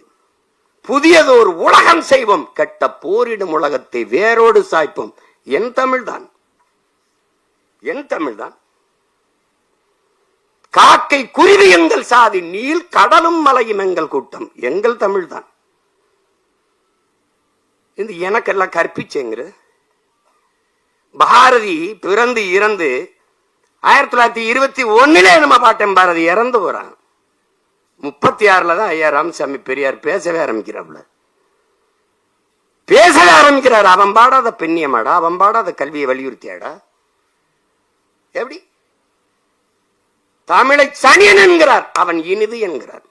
புதியது ஒரு உலகம் செய்வோம், கெட்ட போரிடும் உலகத்தை வேரோடு சாய்ப்போம். என் தமிழ் தான், என் தமிழ் தான். காக்கை குருவி எங்கள் சாதி, நீல் கடலும் மலையும் எங்கள் கூட்டம். எங்கள் தமிழ் தான். இது எனக்கெல்லாம் கற்பிச்சேங்கிற. பாரதி பிறந்து இறந்து 1921 நம்ம பாட்டன் பாரதி இறந்து போறாங்க. 36 தான் ஐயா ராமசாமி பெரியார் பேசவே ஆரம்பிக்கிறாப்ல. பேசவே ஆரம்பிக்கிறார். அவன் பாடாத பெண்ணியமாடா, அவன் பாடாத கல்வியை வலியுறுத்தியாடா? எப்படி? தமிழை சனியன் என்கிறார், அவன் இனிது என்கிறார்.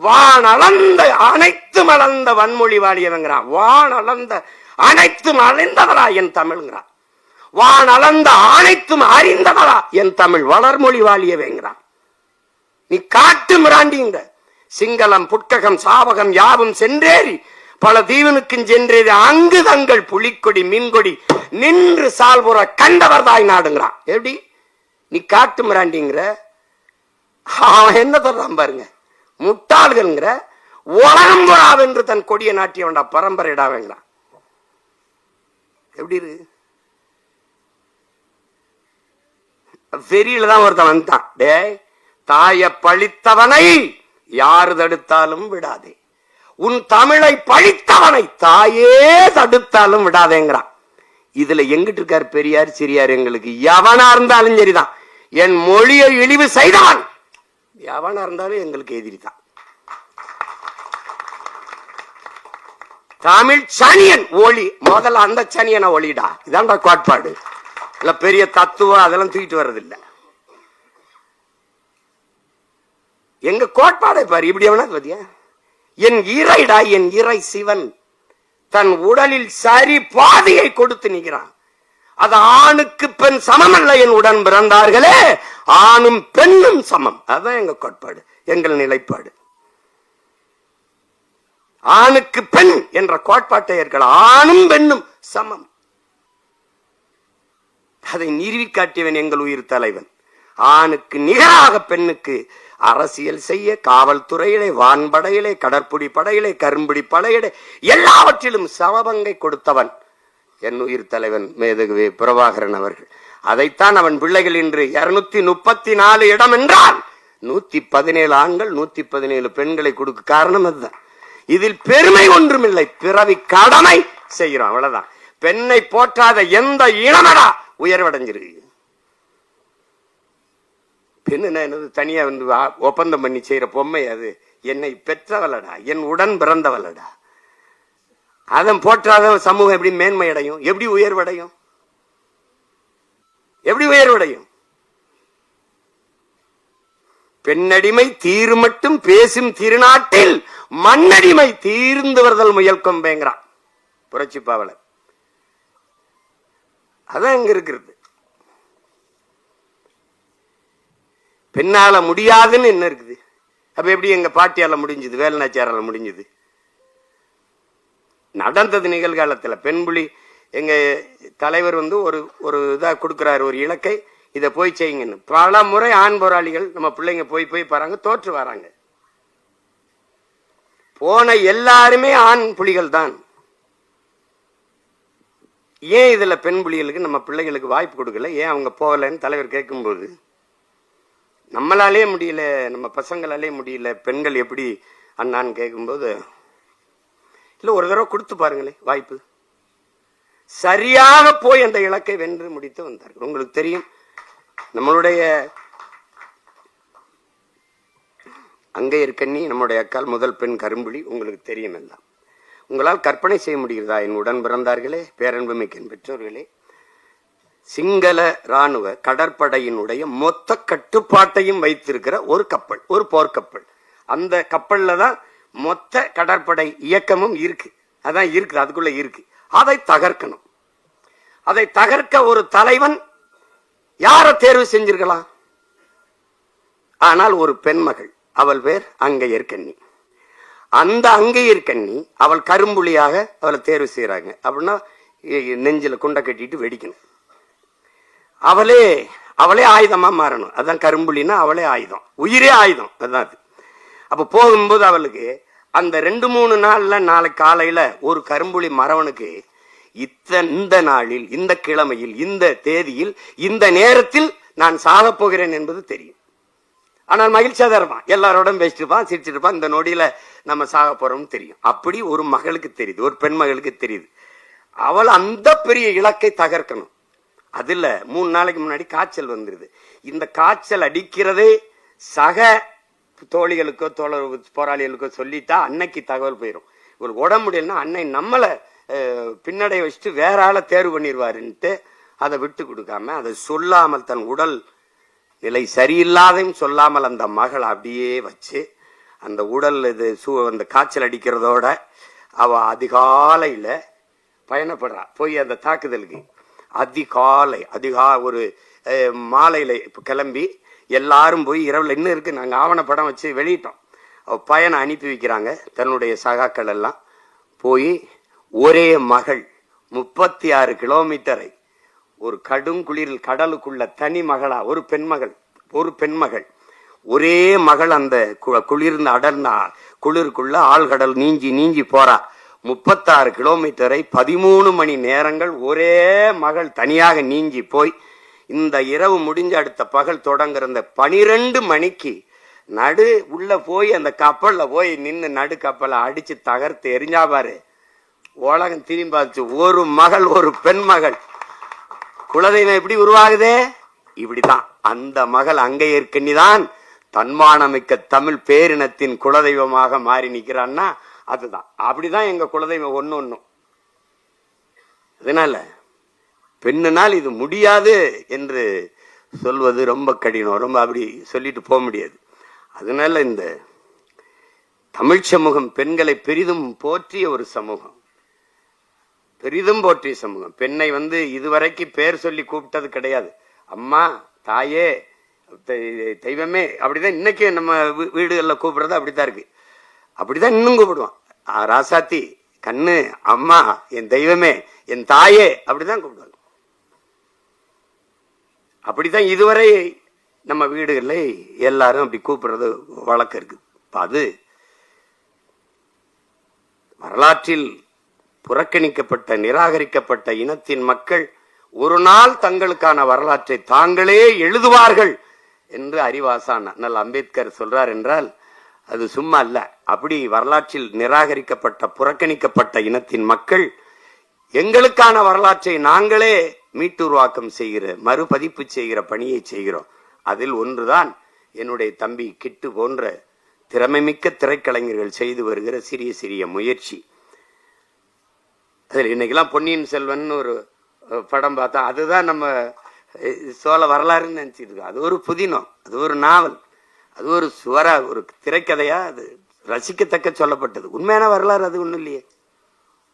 வான் அளந்த அனைத்தும் அளந்த வன்மொழி வாழியவங்கிறான். வான் அளந்த அனைத்தும் அழிந்தவரா என் தமிழ்ங்கிறான். வான் அளந்த அனைத்தும் அறிந்தவரா என் தமிழ் வளர்மொழி வாழியவேங்கிறான். நீ காட்டு மிராண்டிங்க. சிங்களம் புட்ககம் சாவகம் யாவும் சென்றேறி பல தீவனுக்கும் சென்றேறி அங்கு தங்கள் புலிக்கொடி மீன்கொடி நின்று சால்புற கண்டவர் தாய் நாடுங்கிறான். எப்படி? நீ காட்டு மிராண்டிங்கிற. அவன் என்ன சொல்றான் பாருங்க, முட்டாள்கள்ங்கிற. உலகம் புறாவென்று தன் கொடிய நாட்டியவன்டா பரம்பரையிடாவேங்கிறான். எப்படி இருக்கு? வெறியில தான் ஒருத்தன் வந்துட்டான். டே, தாய பழித்தவனை யாரு தடுத்தாலும் விடாதே, உன் தமிழை பழித்தவனை தாயே தடுத்தாலும் விடாதேங்கிறான். இதுல எங்கிட்டு இருக்கார் பெரியார் சிறியார்? எங்களுக்கு எவனா இருந்தாலும் சரிதான். என் மொழியை இழிவு செய்தான் எவனா இருந்தாலும் எங்களுக்கு எதிரிதான். தமிழ் சனியன் ஒளி. முதல்ல அந்த சனியனை ஒளிடா. இதான்டா கோட்பாடு. இல்ல பெரிய தத்துவம் அதெல்லாம் தூக்கிட்டு வர்றதில்லை. எங்க கோட்பாடை பாரு. இப்படி எவனா பாத்தியா? என் இறைடா, என் இறை சிவன் தன் உடலில் சரி பாதியை கொடுத்து நிற்கிறான். அது ஆணுக்கு பெண் சமம் அல்ல. என் உடன் பிறந்தார்களே, ஆணும் பெண்ணும் சமம். அதான் எங்க கோட்பாடு, எங்கள் நிலைப்பாடு. ஆணுக்கு பெண் என்ற கோட்பாட்டை ஏற்கலாம். ஆணும் பெண்ணும் சமம். அதை நிறுவி காட்டியவன் எங்கள் உயிர் தலைவன். ஆணுக்கு நிகராக பெண்ணுக்கு அரசியல் செய்ய காவல்துறையிலே, வான்படையிலே, கடற்புடி படையிலே, கரும்புடி படையிலே எல்லாவற்றிலும் சமபங்கை கொடுத்தவன் என் உயிர் தலைவன் மேதகுவே பிரபாகரன் அவர்கள். அதைத்தான் அவன் பிள்ளைகள் இன்று 234 இடம் என்றால் 117 ஆண்கள் 117 பெண்களை கொடுக்க காரணம் அதுதான். இதில் பெருமை ஒன்றுமில்லை, பிறவி கடமை செய்கிறோம், அவ்வளவுதான். பெண்ணை போற்றாத எந்த இனமடா உயர்வடைஞ்சிருக்கு. பெண்ணு என்னது தனியா வந்து ஒப்பந்தம் பண்ணி செய்யற பொம்மை அது. என்னை பெற்றவளடா, என் உடன் பிறந்தவளடா. அதன் போற்றாத சமூகம் எப்படி மேன்மை அடையும்? எப்படி உயர்வடையும்? எப்படி உயர்வடையும்? பெண்ணடிமை தீரு மட்டும் பேசும் திருநாட்டில் மண்ணடிமை தீர்ந்து வருதல் முயல் கொம்பேங்கிறான் புரட்சி பாவலர். அதான் இங்க இருக்கிறது. பெண்ணால முடியாதுன்னு என்ன இருக்குது? அப்ப எப்படி எங்க பாட்டியால முடிஞ்சது, வேலுநாச்சியாரால முடிஞ்சது? நடந்தது நிகழ்காலத்துல. பெண்புலி எங்க தலைவர் வந்து ஒரு இதா கொடுக்கிறாரு, ஒரு இலக்கை, இதை போய் செய்யுங்கன்னு. பல முறை ஆண் போராளிகள் நம்ம பிள்ளைங்க போய் பாருங்க, தோற்று வராங்க. போன எல்லாருமே ஆண் புலிகள் தான். ஏன் இதுல பெண் புலிகளுக்கு நம்ம பிள்ளைகளுக்கு வாய்ப்பு கொடுக்கல? ஏன் அவங்க போகலன்னு தலைவர் கேட்கும்போது, நம்மளாலே முடியல, நம்ம பசங்களாலே முடியல, பெண்கள் எப்படி அண்ணான்னு கேட்கும்போது, இல்ல ஒரு தடவை கொடுத்து பாருங்களேன் வாய்ப்பு. சரியாக போய் அந்த இலக்கை வென்று முடித்து வந்தார்கள். உங்களுக்கு தெரியும், நம்மளுடைய அங்கையர்கண்ணி நம்முடைய அக்கால் முதல் பெண் கரும்புலி, உங்களுக்கு தெரியும் எல்லாம். உங்களால் கற்பனை செய்ய முடிகிறதா? என் உடன் பிறந்தார்களே, பேரன்புமிக்க பெற்றோர்களே, சிங்கள ராணுவ கடற்படையினுடைய மொத்த கட்டுப்பாட்டையும் வைத்திருக்கிற ஒரு கப்பல், ஒரு போர்க்கப்பல். அந்த கப்பல்ல தான் மொத்த கடற்படை இயக்கமும் இருக்கு. அதான் இருக்குது, அதுக்குள்ள இருக்கு. அதை தகர்க்கணும். அதை தகர்க்க ஒரு தலைவன் யாரை தேர்வு செஞ்சிருக்கலாம்? ஆனால் ஒரு பெண்மகள், அவள் பேர் அங்கையர்கண்ணி. அந்த அங்கையர்கண்ணி அவள் கரும்புலியாக அவளை தேர்வு செய்யறாங்க. அப்படின்னா நெஞ்சில குண்டை கட்டிட்டு வெடிக்கணும். அவளே ஆயுதமா மாறணும். அதான் கரும்புலின்னா அவளே ஆயுதம், உயிரே ஆயுதம். அதான் அது. அப்ப போகும்போது அவளுக்கு அந்த 2-3 நாள்ல, நாளைக்கு காலையில ஒரு கரும்புலி மறவனுக்கு இந்த நாளில், இந்த கிழமையில், இந்த தேதியில், இந்த நேரத்தில் நான் சாக போகிறேன் என்பது தெரியும். ஆனால் மகிழ்ச்சியா தான் இருப்பான், எல்லாரோட பேசிட்டு இருப்பான், சிரிச்சிட்டு இருப்பான். இந்த நொடியில நம்ம சாக போறோம்னு தெரியும். அப்படி ஒரு மகளுக்கு தெரியுது, ஒரு பெண் மகளுக்கு தெரியுது. அவள் அந்த பெரிய இலக்கை தகர்க்கணும். அதுல 3 நாளைக்கு முன்னாடி காய்ச்சல் வந்துருது. இந்த காய்ச்சல் அடிக்கிறதே சக தோழிகளுக்கோ தோழர் போராளிகளுக்கோ சொல்லிட்டா அன்னைக்கு தகவல் போயிடும். இவளுக்கு உடம்பு முடியலன்னா அன்னை நம்மளை பின்னடை வச்சுட்டு வேற ஆளை தேர்வு பண்ணிடுவாருன்ட்டு அதை விட்டு கொடுக்காம, அதை சொல்லாமல், தன் உடல் நிலை சரியில்லாதையும் சொல்லாமல் அந்த மகள் அப்படியே வச்சு அந்த உடல் இது அந்த காய்ச்சல் அடிக்கிறதோட அவ அதிகாலையில பயணப்படுறா. போய் அந்த தாக்குதலுக்கு அதிகாலை ஒரு மாலையில கிளம்பி எல்லாரும் போய் இரவுல இன்னும் இருக்கு, நாங்க ஆவணப்படம் வச்சு வெளியிட்டோம். அவ பயணம் அனுப்பி வைக்கிறாங்க. தன்னுடைய சகாக்கள் எல்லாம் போய் ஒரே மகள் 36 கிலோமீட்டரை ஒரு கடும் குளிரில் கடலுக்குள்ள தனி மகளா, ஒரு பெண்மகள் ஒரே மகள் அந்த குளிர்ந்த அடர்ந்த குளிருக்குள்ள ஆழ்கடல் நீஞ்சி போறா. 36 கிலோமீட்டரை 13 மணி நேரங்கள் ஒரே மகள் தனியாக நீஞ்சி போய் இந்த இரவு முடிஞ்ச அடுத்த பகல் தொடங்குற 12 மணிக்கு நடு உள்ள போய் அந்த கப்பல்ல போய் நின்று நடு கப்பலை அடிச்சு தகர்த்து எரிஞ்சா பாரு. உலகம் திரும்பாச்சு. ஒரு மகள், ஒரு பெண் மகள். குலதெய்வம் எப்படி உருவாகுதே? இப்படிதான். அந்த மகள் அங்கையர்கண்ணிதான் தன்மானமிக்க தமிழ் பேரினத்தின் குலதெய்வமாக மாறி நிக்கிறான்னா அதுதான். அப்படிதான் எங்க குலதெய்வம் ஒன்னும். அதனால பெண்ணுனால் இது முடியாது என்று சொல்வது ரொம்ப கடினம். ரொம்ப அப்படி சொல்லிட்டு போக முடியாது. அதனால இந்த தமிழ் சமூகம் பெண்களை பெரிதும் போற்றிய ஒரு சமூகம், பெரிதும் போற்றிய சமூகம். பெண்ணை இதுவரைக்கும் பேர் சொல்லி கூப்பிட்டது கிடையாது. அம்மா, தாயே, தெய்வமே. அப்படிதான் இன்னைக்கு நம்ம வீடுகளில் கூப்பிடுறது அப்படித்தான் இருக்கு. அப்படிதான் இன்னும் கூப்பிடுவான். ராசாத்தி, கண்ணு, அம்மா, என் தெய்வமே, என் தாயே, அப்படிதான் கூப்பிடுவாங்க. அப்படித்தான் இதுவரை நம்ம வீடுகளில் எல்லாரும் அப்படி கூப்பிடுறது வழக்கம் இருக்கு. அது வரலாற்றில் புறக்கணிக்கப்பட்ட, நிராகரிக்கப்பட்ட இனத்தின் மக்கள் ஒரு நாள் தங்களுக்கான வரலாற்றை தாங்களே எழுதுவார்கள் என்று அறிவாசான் அண்ணல் அம்பேத்கர் சொல்றார் என்றால் அது சும்மா அல்ல. அப்படி வரலாற்றில் நிராகரிக்கப்பட்ட புறக்கணிக்கப்பட்ட இனத்தின் மக்கள் எங்களுக்கான வரலாற்றை நாங்களே மீட்டுருவாக்கம் செய்கிற மறுபதிப்பு செய்கிற பணியை செய்கிறோம். அதில் ஒன்றுதான் என்னுடைய தம்பி கிட்டு போன்ற திறமைமிக்க திரைக்கலைஞர்கள் செய்து வருகிற சிறிய சிறிய முயற்சி. அதில் இன்னைக்கெல்லாம் பொன்னியின் செல்வன் ஒரு படம் பார்த்தா அதுதான் நம்ம சோழ வரலாறுன்னு நினைச்சிட்டு இருக்கோம். அது ஒரு புதினம், அது ஒரு நாவல், அது ஒரு ஒரு திரைக்கதையா அது ரசிக்கத்தக்க சொல்லப்பட்டது. உண்மையான வரலாறு அது ஒண்ணும் இல்லையே.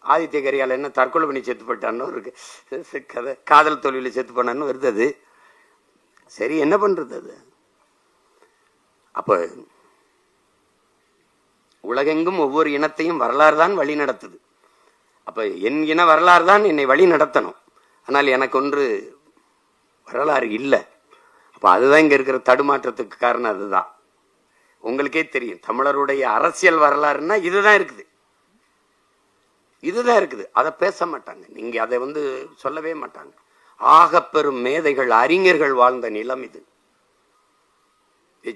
ஆதித்ய கரிகால என்ன தற்கொலை பண்ணி செத்து போட்டான்னு இருக்கு கதை, காதல் தொழில செத்து போனான்னு வருது. அது சரி, என்ன பண்றது? அது அப்ப உலகெங்கும் ஒவ்வொரு இனத்தையும் வரலாறு தான் வழி நடத்துது. அப்ப என் இன வரலாறு தான் என்னை வழி நடத்தணும். ஆனால் எனக்கு ஒன்று வரலாறு இல்லை. அப்ப அதுதான் இங்க இருக்கிற தடுமாற்றத்துக்கு காரணம். அதுதான் உங்களுக்கே தெரியும். தமிழருடைய அரசியல் வரலாறுன்னா இதுதான் இருக்குது, இதுதான் இருக்குது. அதை பேச மாட்டாங்க, நீங்க அதை சொல்லவே மாட்டாங்க. ஆகப்பெரும் மேதைகள் அறிஞர்கள் வாழ்ந்த நிலம் இது.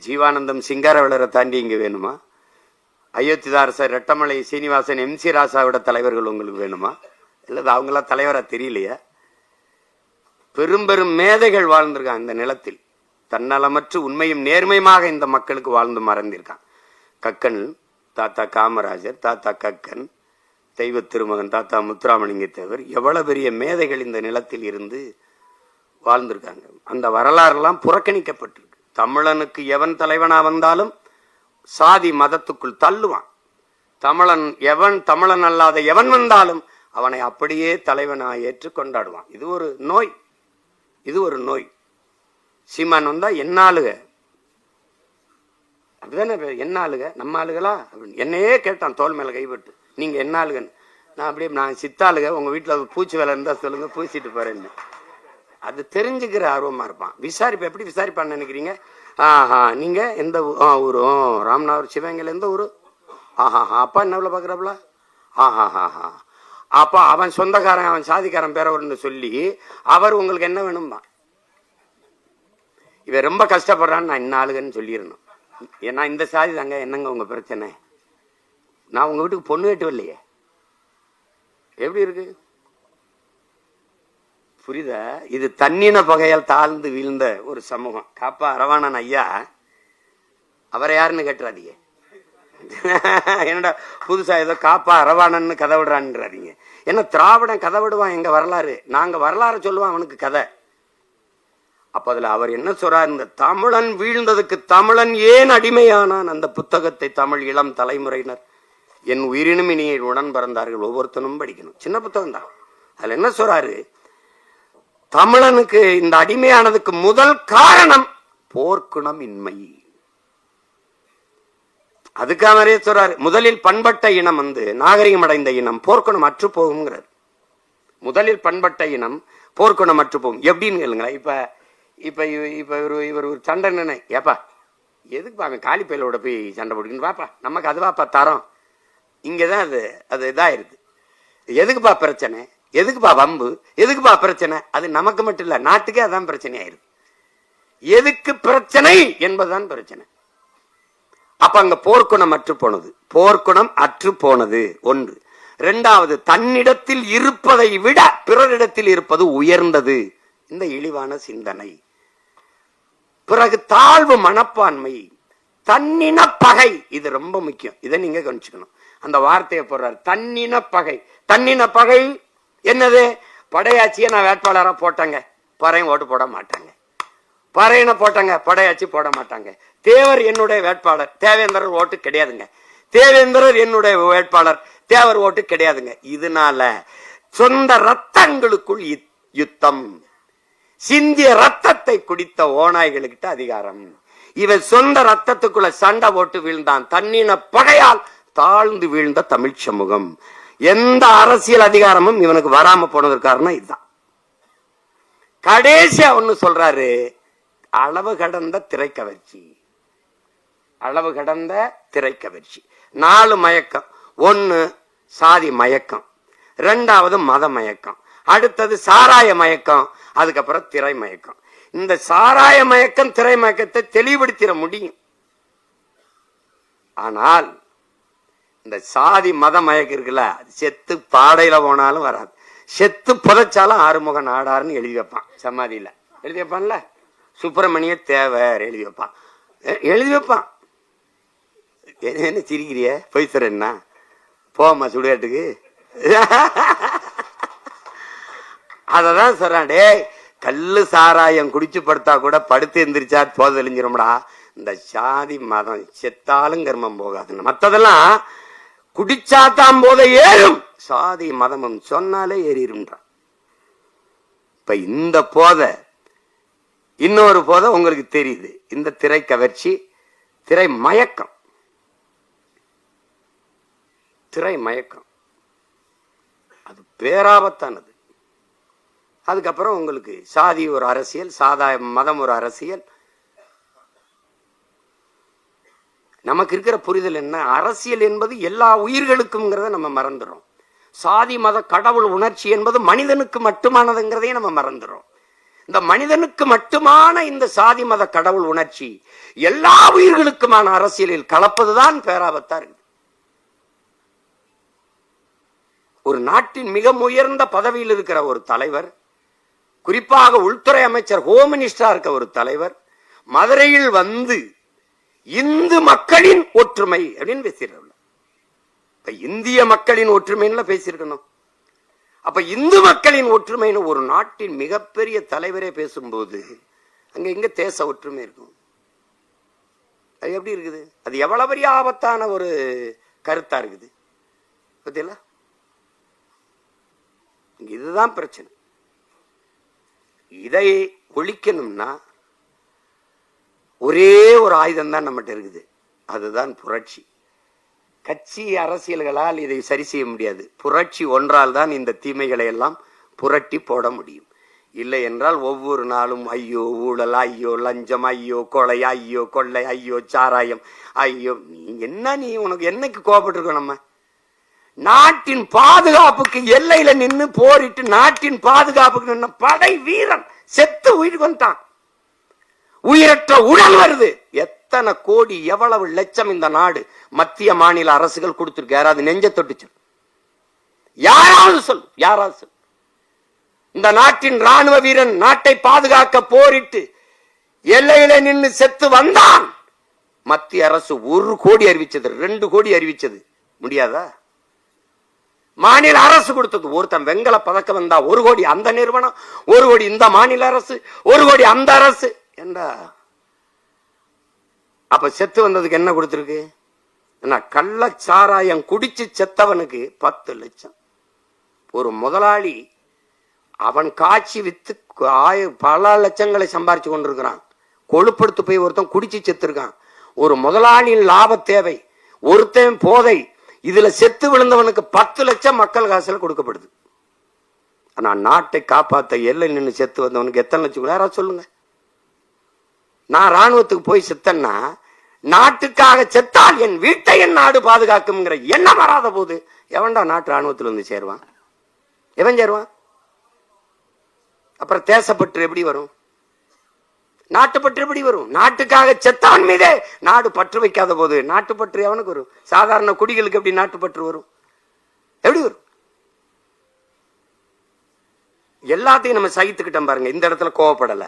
ஜீவானந்தம் சிங்காரவேலரை தாண்டி இங்க வேணுமா? அயோத்திதாரசர் ரெட்டமலை சீனிவாசன் MC ராசாவோட தலைவர்கள் உங்களுக்கு வேணுமா? இல்லது அவங்களாம் தலைவரா தெரியலையா? பெரும் பெரும் மேதைகள் வாழ்ந்திருக்காங்க இந்த நிலத்தில். தன்னலமற்று உண்மையும் நேர்மையுமாக இந்த மக்களுக்கு வாழ்ந்து மறந்திருக்கான். கக்கன் தாத்தா காமராஜர், தாத்தா கக்கன், தெய்வ திருமகன் தாத்தா முத்துராமலிங்க தேவர், எவ்வளவு பெரிய மேதைகள் இந்த நிலத்தில் இருந்து வாழ்ந்திருக்காங்க. அந்த வரலாறுலாம் புறக்கணிக்கப்பட்டிருக்கு. தமிழனுக்கு எவன் தலைவனா வந்தாலும் சாதி மதத்துக்குள் தள்ளுவான். தமிழன் அல்லாத எவன் வந்தாலும் அவனை அப்படியே தலைவனா ஏற்று கொண்டாடுவான். இது ஒரு நோய், இது ஒரு நோய். சீமான் வந்தா என்ன ஆளுக, அப்படிதானே என்ன ஆளுக, நம்ம ஆளுகளா அப்படின்னு என்னையே கேட்டான் தோல் மேல கைப்பட்டு. நீங்க என்ன ஆளுகன்னு. நான் அப்படியே நான் சித்தாளுக, உங்க வீட்டுல பூச்சி வேலை இருந்தா சொல்லுங்க, பூசிட்டு போறேன்னு. அது தெரிஞ்சுக்கிற ஆர்வமா இருப்பான். விசாரிப்ப எப்படி விசாரிப்பான்னு நினைக்கிறீங்க? நீங்க எந்த ஊரு? ராமநாதபுரம். சிவகங்கையில எந்த ஊரு? அப்பா என்ன பாக்குறாப்ல? அப்பா அவன் சொந்தக்காரன், அவன் சாதிக்காரன் பேரவர்னு சொல்லி அவர் உங்களுக்கு என்ன வேணும்பா? இவன் ரொம்ப கஷ்டப்படுறான்னு நான் என்ன ஆளுகன்னு சொல்லிடணும். ஏன்னா இந்த சாதி தாங்க, என்னங்க உங்க பிரச்சனை? நான் உங்க வீட்டுக்கு பொண்ணு கேட்டு இல்லையே. எப்படி இருக்கு புரியுதா? இது தன்னின பகையால் தாழ்ந்து வீழ்ந்த ஒரு சமூகம். காப்பா அரவாணன் ஐயா, அவரை யாருன்னு கேட்டுறாதீங்க. என்னடா புதுசா ஏதோ காப்பா அரவாணன்னு கதை விடுறான்றாதீங்க. ஏன்னா திராவிடன் கதை விடுவான் எங்க வரலாறு, நாங்க வரலாறு சொல்லுவான் அவனுக்கு கதை. அப்ப அதுல அவர் என்ன சொல்றார்? இந்த தமிழன் வீழ்ந்ததுக்கு தமிழன் ஏன் அடிமையானான், அந்த புத்தகத்தை தமிழ் இளம் தலைமுறையினர் என் உயிரினும் இனியை உடன் பிறந்தார்கள் ஒவ்வொருத்தனும் படிக்கணும். சின்ன புத்தகம் தான். அதுல என்ன சொல்றாரு? தமிழனுக்கு இந்த அடிமையானதுக்கு முதல் காரணம் போர்க்குணம் இன்மை. அதுக்காக சொல்றாரு, முதலில் பண்பட்ட இனம் நாகரிகம் அடைந்த இனம் போர்க்குணம் அற்று போகுங்கிறார். முதலில் பண்பட்ட இனம் போர்க்குணம் அற்று போகும். எப்படின்னு கேளுங்களேன். இப்ப இவர் ஒரு சண்டை நினை, ஏப்பா எதுக்கு பாங்க காலி பயிலோட போய் சண்டை போட்டுக்கின்னு வாப்பா, நமக்கு அது வாப்பா தரோம். இங்கதான் அது இதாயிருது. எதுக்குப்பா பிரச்சனை, எதுக்குப்பா வம்பு, எதுக்குப்பா பிரச்சனை? அது நமக்கு மட்டும் இல்ல, நாட்டுக்கே அதான் பிரச்சனை ஆயிருது. எதுக்கு பிரச்சனை என்பதுதான் பிரச்சனை. அப்ப அங்க போர்க்குணம் அற்று போனது, போர்க்குணம் அற்று போனது ஒன்று. இரண்டாவது, தன்னிடத்தில் இருப்பதை விட பிறரிடத்தில் இருப்பது உயர்ந்தது, இந்த இழிவான சிந்தனை. பிறகு தாழ்வு மனப்பான்மை, தன்னின பகை. இது ரொம்ப முக்கியம், இதை நீங்க கவனிச்சுக்கணும். அந்த வார்த்தையை போடுறாரு, தன்னின பகை. தன்னின பகை என்னது? படையாச்சியை நான் வேட்பாளரா போட்டாங்க, பறையன் ஓட்டு போட மாட்டாங்க. பறையனை போட்டாங்க, படையாச்சி போட மாட்டாங்க. தேவர் என்னுடைய வேட்பாளர், தேவேந்திரர் ஓட்டு கிடையாதுங்க. தேவேந்திரர் என்னுடைய வேட்பாளர், தேவர் ஓட்டு கிடையாதுங்க. இதனால சொந்த ரத்தங்களுக்குள் யுத்தம். சிந்திய ரத்தத்தை குடித்த ஓநாய்களுக்கிட்ட அதிகாரம். இவன் சொந்த ரத்தத்துக்குள்ள சண்டை போட்டு வீழ்ந்தான். தன்னின பகையால் தாழ்ந்து வீழ்ந்த தமிழ் சமூகம். எந்த அரசியல் அதிகாரமும் இவனுக்கு வராம போனதற்கு காரணம் இதுதான். கடைசியா ஒண்ணு சொல்றாரு, அளவு கடந்த திரைக்கவர்ச்சி. அளவு கடந்த திரைக்கவர்ச்சி. 4 மயக்கம். 1 சாதி மயக்கம், 2வது மத மயக்கம், அடுத்தது சாராய மயக்கம், அதுக்கப்புறம் திரை மயக்கம். இந்த சாராய மயக்கம் திரை மயக்கத்தை தெளிவுபடுத்திட முடியும். ஆனால் இந்த சாதி மத மயக்கம் இருக்குல்ல, செத்து பாடையில போனாலும் வராது. செத்து புதைச்சாலும் ஆறுமுக நாடாருன்னு எழுதி வைப்பான். சமாதியில எழுதி வைப்பான்ல, சுப்பிரமணிய தேவர் எழுதி வைப்பான், எழுதி வைப்பான். என்ன சிரிக்கிறிய? போய் சொல்றேன்னா போமா சுடுகாட்டுக்கு. அததான் சொல்றான், டே கல்லு சாராயம் குடிச்சு படுத்தா கூட படுத்து எந்திரிச்சா போத தெளிஞ்சிரும்டா. இந்த சாதி மதம் செத்தாலும் கர்மம் போகாது, மத்ததெல்லாம் குடிச்சாத்தான் போத ஏறும், சாதி மதமும் சொன்னாலே ஏறிடும்ன்றான். இப்ப இந்த போத இன்னொரு போத உங்களுக்கு தெரியுது, இந்த திரை கவர்ச்சி, திரை மயக்கம். திரை மயக்கம் அது பேராபத்தானது. அதுக்கப்புறம் உங்களுக்கு சாதி ஒரு அரசியல், சாதாய மதம் ஒரு அரசியல். நமக்கு இருக்கிற புரிதல் என்ன, அரசியல் என்பது எல்லா உயிர்களுக்கும் நம்ம மறந்துடும். சாதி மத கடவுள் உணர்ச்சி என்பது மனிதனுக்கு மட்டுமானதுங்கிறதையும் நம்ம மறந்துடும். இந்த மனிதனுக்கு மட்டுமான இந்த சாதி மத கடவுள் உணர்ச்சி எல்லா உயிர்களுக்குமான அரசியலில் கலப்பதுதான் பேராபத்தா இருக்கு. ஒரு நாட்டின் மிக உயர்ந்த பதவியில் இருக்கிற ஒரு தலைவர், குறிப்பாக உள்துறை அமைச்சர், ஹோம் மினிஸ்டரா இருக்க ஒரு தலைவர் மதுரையில் வந்து இந்து மக்களின் ஒற்றுமை அப்படின்னு பேசிடுறாங்க. இப்ப இந்திய மக்களின் ஒற்றுமைன்னு பேசியிருக்கணும். அப்ப இந்து மக்களின் ஒற்றுமைன்னு ஒரு நாட்டின் மிகப்பெரிய தலைவரே பேசும்போது அங்க எங்க தேச ஒற்றுமை இருக்கும்? அது எப்படி இருக்குது? அது எவ்வளவு பெரிய ஆபத்தான ஒரு கருத்தா இருக்குது பத்தியெல்லாம். இதுதான் பிரச்சனை. இதை ஒழிக்கணும்னா ஒரே ஒரு ஆயுதம் தான் நம்மகிட்ட இருக்குது, அதுதான் புரட்சி. கட்சி அரசியல்களால் இதை சரி செய்ய முடியாது. புரட்சி ஒன்றால் தான் இந்த தீமைகளை எல்லாம் புரட்டி போட முடியும். இல்லை என்றால் ஒவ்வொரு நாளும் ஐயோ ஊழல், ஐயோ லஞ்சம், ஐயோ கொலை, ஐயோ கொள்ளை, ஐயோ சாராயம், ஐயோ நீ உனக்கு என்னைக்கு கோபப்பட்டிருக்கோம்? நம்ம நாட்டின் பாதுகாப்புக்கு எல்லையில நின்று போரிட்டு நாட்டின் பாதுகாப்புக்கு நின்று படை வீரன் செத்து உயிர் வந்துட்டான், உயிரற்ற உடல் வருது. எத்தனை கோடி, எவ்வளவு லட்சம் இந்த நாடு மத்திய மாநில அரசுகள் கொடுத்திருக்கு? யாராவது நெஞ்ச தொட்டுச்சு? யாராவது சொல், யாராவது சொல். இந்த நாட்டின் ராணுவ வீரன் நாட்டை பாதுகாக்க போரிட்டு எல்லையில நின்று செத்து வந்தான். மத்திய அரசு 1 கோடி அறிவிச்சது, 2 கோடி அறிவிச்சது, முடியாதா? மாநில அரசு கொடுத்தது. ஒருத்தன் வெங்கல பதக்கம் வந்தா 1 கோடி அந்த நிறுவனம், 1 கோடி இந்த மாநில அரசு, 1 கோடி அந்த அரசு என்றா. அப்ப செத்து வந்ததுக்கு என்ன கொடுத்திருக்கு? கள்ளச்சாராயம் குடிச்சு செத்தவனுக்கு 10 லட்சம். ஒரு முதலாளி அவன் காட்சி வித்து பல லட்சங்களை சம்பாரிச்சு கொண்டிருக்கிறான். கொழுப்படுத்து போய் ஒருத்தன் குடிச்சு செத்துருக்கான். ஒரு முதலாளியின் லாப தேவை, ஒருத்தன் போதை, இதுல செத்து விழுந்தவனுக்கு 10 லட்சம் மக்கள் காசுல கொடுக்கப்படுது. ஆனா நாட்டை காப்பாத்த எல்லை நின்று செத்து வந்தவனுக்கு எத்தனை லட்சம்? யாராவது சொல்லுங்க. நான் ராணுவத்துக்கு போய் செத்தன்னா, நாட்டுக்காக செத்தால் என் வீட்டை என் நாடு பாதுகாக்கும் எண்ணம் வராத போது எவன்டா நாட்டு ராணுவத்தில் வந்து சேருவான்? எவன் சேருவான்? அப்புறம் தேசப்பற்று எப்படி வரும்? நாட்டுப்பற்று எப்படி வரும்? நாட்டுக்காக செத்தவன் மீதே நாடு பற்று வைக்காத போது நாட்டுப்பற்று எவனுக்கு வரும்? சாதாரண குடிகளுக்கு எப்படி நாட்டுப்பற்று வரும்? எப்படி வரும்? எல்லாத்தையும் நம்ம சகித்துக்கிட்டோம் பாருங்க. இந்த இடத்துல கோவப்படல,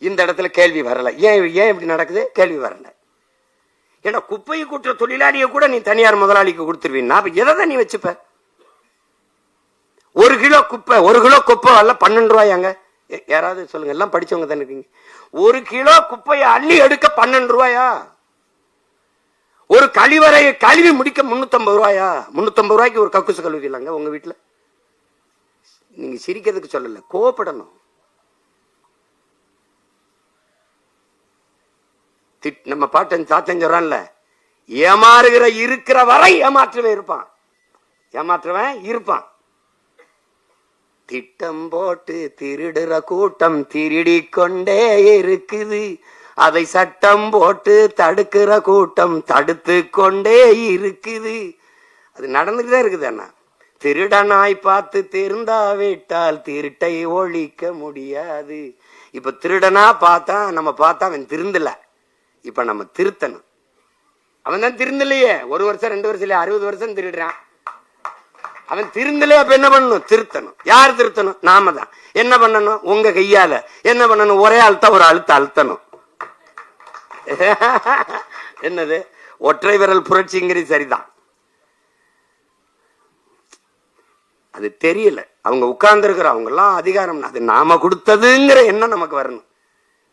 இந்த இடத்துல கேள்வி வரல. ஏன் இப்படி நடக்குது? கேள்வி வரல. ஏன்னா குப்பையை கூட்டுற தொழிலாளியை கூட நீ தனியார் முதலாளிக்கு கொடுத்துருவீன்னா எதை நீ வச்சுப்ப? 1 கிலோ குப்பை, 1 கிலோ குப்பை வரல 12 ரூபாயாங்க. யாராவது சொல்லுங்க, எல்லாம் படிச்சவங்க தானே இருக்கீங்க. 1 கிலோ குப்பையை அள்ளி எடுக்க 12 ரூபாயா? ஒரு கழிவறையை கழுவி முடிக்க 350 ரூபாயா? 350 ரூபாய்க்கு ஒரு கக்குசு கழுவிக்கலாங்க உங்க வீட்டுல? நீங்க சிரிக்கிறதுக்கு சொல்லல, கோவப்படணும். நம்ம பாட்டன் தாத்தன் சொல்றான்ல, ஏமாறுகிற இருக்கிற வரை ஏமாற்றவே இருப்பான், ஏமாற்றவன் இருப்பான். திட்டம் போட்டு திருடுற கூட்டம் திருடி கொண்டே இருக்குது, அதை சட்டம் போட்டு தடுக்கிற கூட்டம் தடுத்து கொண்டே இருக்குது. அது நடந்துட்டுதான் இருக்குது. அண்ணா திருடனாய் பார்த்து திருந்தாவிட்டால் திருட்டை ஒழிக்க முடியாது. இப்ப திருடனா பார்த்தா அவன் திருந்தல, இப்ப நம்ம திருத்தணும். அவன் தான் திருந்தலையே, 1 வருஷம் 2 வருஷம் இல்லையா, 60 வருஷம் திருடுறான். அவன் திருந்தலையே, அப்ப என்ன பண்ணணும்? திருத்தணும். யார் திருத்தணும்? நாம தான். என்ன பண்ணணும்? உங்க கையால என்ன பண்ணணும்? ஒரே ஒரு அழுத்தணும். என்னது? ஒற்றை விரல் புரட்சிங்கிறது சரிதான். அது தெரியல. அவங்க உட்கார்ந்து இருக்கிற அவங்க எல்லாம் அதிகாரம், அது நாம கொடுத்ததுங்கிற எண்ணம் நமக்கு வரணும்.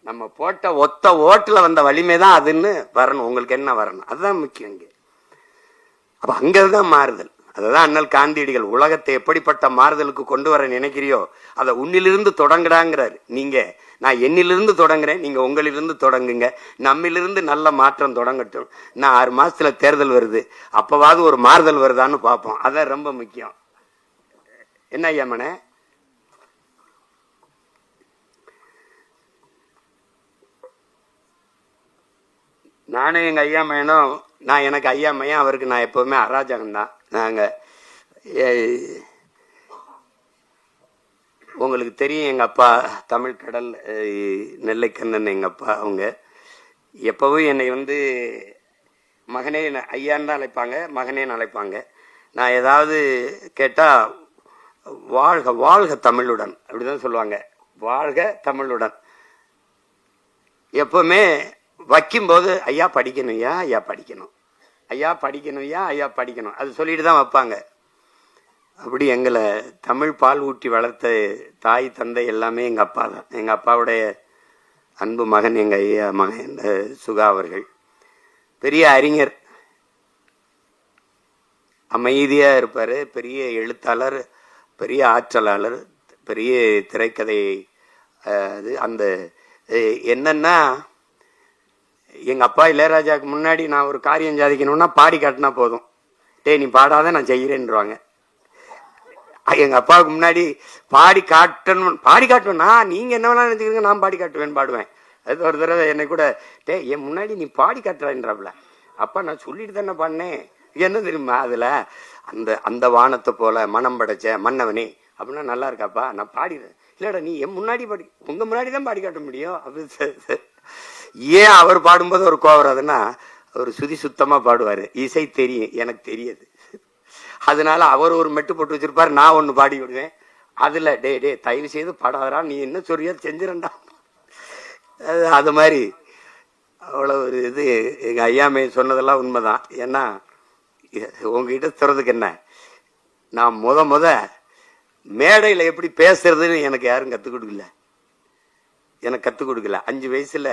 நம்ம போட்ட ஒத்த ஓட்டுல வந்த வலிமை தான் அதுன்னு வரணும். உங்களுக்கு என்ன வரணும்? அதுதான் முக்கியம். இங்க அப்ப அங்கதான் மாறுதல். அதுதான் அண்ணல் காந்தியடிகள் உலகத்தை எப்படிப்பட்ட மாறுதலுக்கு கொண்டு வர நினைக்கிறியோ அதை உன்னிலிருந்து தொடங்குடாங்கிறாரு. நீங்க நான் என்னிலிருந்து தொடங்குறேன், நீங்க உங்களிலிருந்து தொடங்குங்க. நம்மிலிருந்து நல்ல மாற்றம் தொடங்கட்டும். நான் 6 மாசத்துல தேர்தல் வருது, அப்பவாவது ஒரு மாறுதல் வருதான்னு பார்ப்போம். அதான் ரொம்ப முக்கியம். என்ன ஐயாமனே? நானும் எங்க ஐயா மையனும், நான் எனக்கு ஐயா மையன், அவருக்கு நான் எப்பவுமே அராஜகம்தான். நாங்க உங்களுக்கு தெரியும், எங்க அப்பா தமிழ் கடல் நெல்லைக்கண்ணன் எங்க அப்பா. அவங்க எப்பவும் என்னை மகனே ஐயான்னு தான் அழைப்பாங்க, மகனேன்னு அழைப்பாங்க. நான் ஏதாவது கேட்டா வாழ்க வாழ்க தமிழுடன் அப்படிதான் சொல்லுவாங்க. வாழ்க தமிழுடன். எப்பவுமே வைக்கும்போது ஐயா படிக்கணும், ஐயா படிக்கணும், ஐயா படிக்கணும், ஐயா படிக்கணும், அது சொல்லிட்டு தான் வைப்பாங்க. அப்படி எங்களை தமிழ் பால் ஊட்டி வளர்த்த தாய் தந்தை எல்லாமே எங்க அப்பா தான். எங்க அப்பாவுடைய அன்பு மகன் எங்க ஐயா மகன் சுகா அவர்கள். பெரிய அறிஞர், அமைதியா இருப்பாரு, பெரிய எழுத்தாளர், பெரிய ஆற்றலாளர், பெரிய திரைக்கதை. அந்த என்னன்னா, எங்க அப்பா இளையராஜாவுக்கு முன்னாடி நான் ஒரு காரியம் சாதிக்கணும்னா பாடி காட்டினா போதும். டே நீ பாடாத நான் செய்கிறேன்னுவாங்க. எங்க அப்பாவுக்கு முன்னாடி பாடி காட்டணும்னா நீங்க என்ன வேணா நினைச்சுக்கிறீங்க, நான் பாடி காட்டுவேன், பாடுவேன். அது ஒரு தடவை என்னை கூட டே என் முன்னாடி நீ பாடி காட்டுறான்றாப்ல. அப்பா நான் சொல்லிட்டு தானே பாடினேன். என்ன தெரியுமா அதுல அந்த வானத்தை போல மனம் படைச்ச மன்னவனே அப்படின்னா நல்லா இருக்காப்பா, நான் பாடிடுறேன். இல்லடா நீ என் முன்னாடி பாடி, உங்க முன்னாடி தான் பாடி காட்ட முடியும் அப்படி. ஏன் அவர் பாடும்போது ஒரு கோவம் வராதுன்னா, அவர் சுதி சுத்தமா பாடுவாரு, இசை தெரியும், எனக்கு தெரியாது. அதனால அவர் ஒரு மெட்டு போட்டு வச்சிருப்பாரு, நான் ஒண்ணு பாடி விடுவேன். அதுல டே தயவு செய்து பாடாதரா, நீ என்ன சொல்றியோ செஞ்சிரண்டா. அது மாதிரி அவ்வளவு ஒரு இது. எங்க ஐயாமே சொன்னதெல்லாம் உண்மைதான். ஏன்னா உங்ககிட்ட சொல்றதுக்கு என்ன, நான் முத மேடையில எப்படி பேசுறதுன்னு எனக்கு யாரும் கத்துக் கொடுக்கல. 5 வயசுல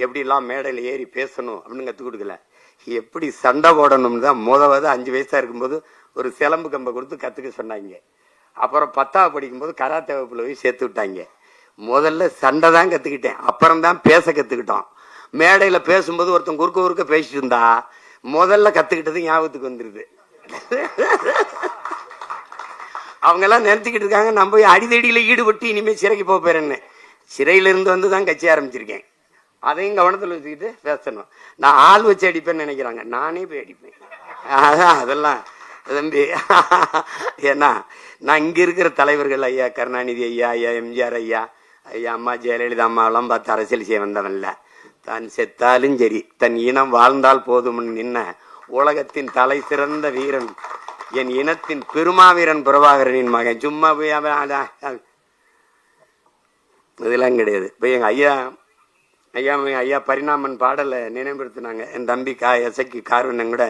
எப்படி எல்லாம் மேடையில ஏறி பேசணும் அப்படின்னு கத்துக் கொடுக்கல. எப்படி சண்டை போடணும்னு தான் 5 வயசா இருக்கும்போது ஒரு சிலம்பு கம்பை கொடுத்து கத்துக்க சொன்னாங்க. அப்புறம் 10ஆவது படிக்கும்போது கராத்தே வகுப்புல போய் சேர்த்து விட்டாங்க. முதல்ல சண்டை தான் கத்துக்கிட்டேன், அப்புறம் தான் பேச கத்துக்கிட்டோம். மேடையில பேசும்போது ஒருத்தன் குறுக்க பேசிட்டு இருந்தா முதல்ல கத்துக்கிட்டது ஞாபகத்துக்கு வந்துருது. அவங்க எல்லாம் நினைச்சுக்கிட்டு இருக்காங்க நம்ம போய் அடிதடியில ஈடுபட்டு இனிமே சிறைக்கு போறேன்னு. சிறையில இருந்து வந்துதான் கட்சி ஆரம்பிச்சிருக்கேன். அதையும் கவனத்தில் வச்சுக்கிட்டு பேசணும். நான் ஆள் வச்சு அடிப்பேன்னு நினைக்கிறாங்க, நானே போய் அடிப்பேன். அதெல்லாம் தம்பி, ஏன்னா நான் இங்க இருக்கிற தலைவர்கள் ஐயா கருணாநிதி ஐயா, ஐயா எம்ஜிஆர் ஐயா, ஐயா அம்மா ஜெயலலிதா அம்மா எல்லாம் பார்த்து அரசியல் செய்ய வந்தவன்ல. தான் செத்தாலும் சரி தன் இனம் வாழ்ந்தால் போதும் நின்ன உலகத்தின் தலை சிறந்த வீரன், என் இனத்தின் பெருமாவீரன் பிரபாகரனின் மகன். சும்மா போய் இதெல்லாம் கிடையாது. இப்போ எங்க ஐயா பரிணாமன் பாடலை நினைவுபடுத்தினாங்க. என் தம்பி எசைக்கு கார்வண்ணன் கூட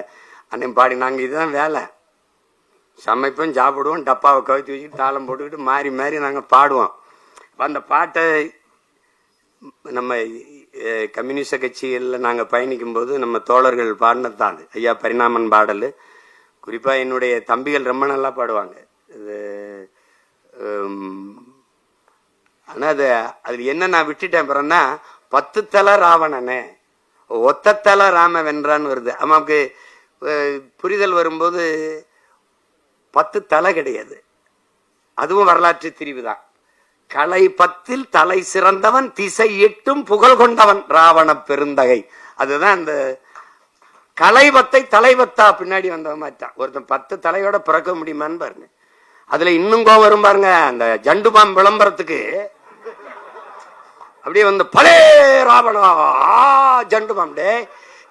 அன்னையும் பாடினாங்க. இதுதான் வேலை. சமைப்போம், சாப்பிடுவோம், டப்பாவை கவித்து வச்சுட்டு தாளம் போட்டுக்கிட்டு மாறி நாங்கள் பாடுவோம். அந்த பாட்டை நம்ம கம்யூனிஸ்ட கட்சிகளில் நாங்கள் பயணிக்கும் போது நம்ம தோழர்கள் பாடினது தான் அது. ஐயா பரிணாமன் பாடல். குறிப்பாக என்னுடைய தம்பிகள் ரொம்ப நல்லா பாடுவாங்க. இது ஆனால் அது என்ன நான் விட்டுட்டேன் பிறன்னா, 10 தலை ராவணனே ஒத்த தலை ராம வென்றான்னு வருது. அம்மாவுக்கு புரிதல் வரும்போது 10 தலை கிடையாது, அதுவும் வரலாற்று திரிவு தான். கலை 10ல் தலை சிறந்தவன், திசை 8ம் புகழ் கொண்டவன் ராவண பெருந்தகை. அதுதான் அந்த கலை 10ஐ தலைவத்தா பின்னாடி வந்தவன் மாட்டான். ஒருத்தன் 10 தலையோட பிறக்க முடியுமான்னு பாருங்க. அதுல இன்னும் கோவம் வரும் பாருங்க. அந்த ஜண்டுபாம் விளம்பரத்துக்கு அப்படியே வந்து பலே ராவணா ஜண்டுமாம்டே,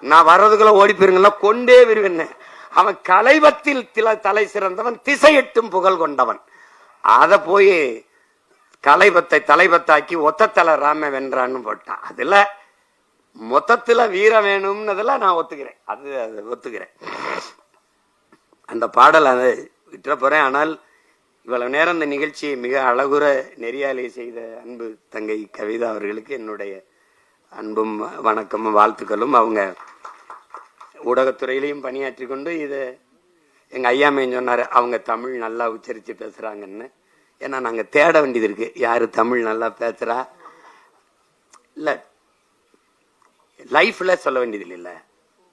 நான் வர்றதுக்குள்ள ஓடி போயிருங்களா, கொண்டே விருவின. அவன் கலைவத்தில் தலை சிறந்தவன், திசையெட்டும் புகழ் கொண்டவன். அத போய் கலைபத்தை தலைபத்தாக்கி ஒத்தத்தலை ராம வென்றான்னு போட்டான். அதுல மொத்தத்துல வீரம் வேணும்னதுல நான் ஒத்துக்கிறேன், அது ஒத்துக்கிறேன். அந்த பாடல் அதை விட்டுற போறேன். ஆனால் இவ்வளவு நேரம் இந்த நிகழ்ச்சியை மிக அழகுற நெறியாலை செய்த அன்பு தங்கை கவிதா அவர்களுக்கு என்னுடைய அன்பும் வணக்கமும் வாழ்த்துக்களும். அவங்க ஊடகத்துறையிலையும் பணியாற்றி கொண்டு இதை எங்க ஐயாமையும் சொன்னாரு, அவங்க தமிழ் நல்லா உச்சரித்து பேசுறாங்கன்னு. ஏன்னா நாங்க தேட வேண்டியது இருக்கு, யாரு தமிழ் நல்லா பேசுறா. இல்ல லைஃப்ல சொல்ல வேண்டியது இல்ல,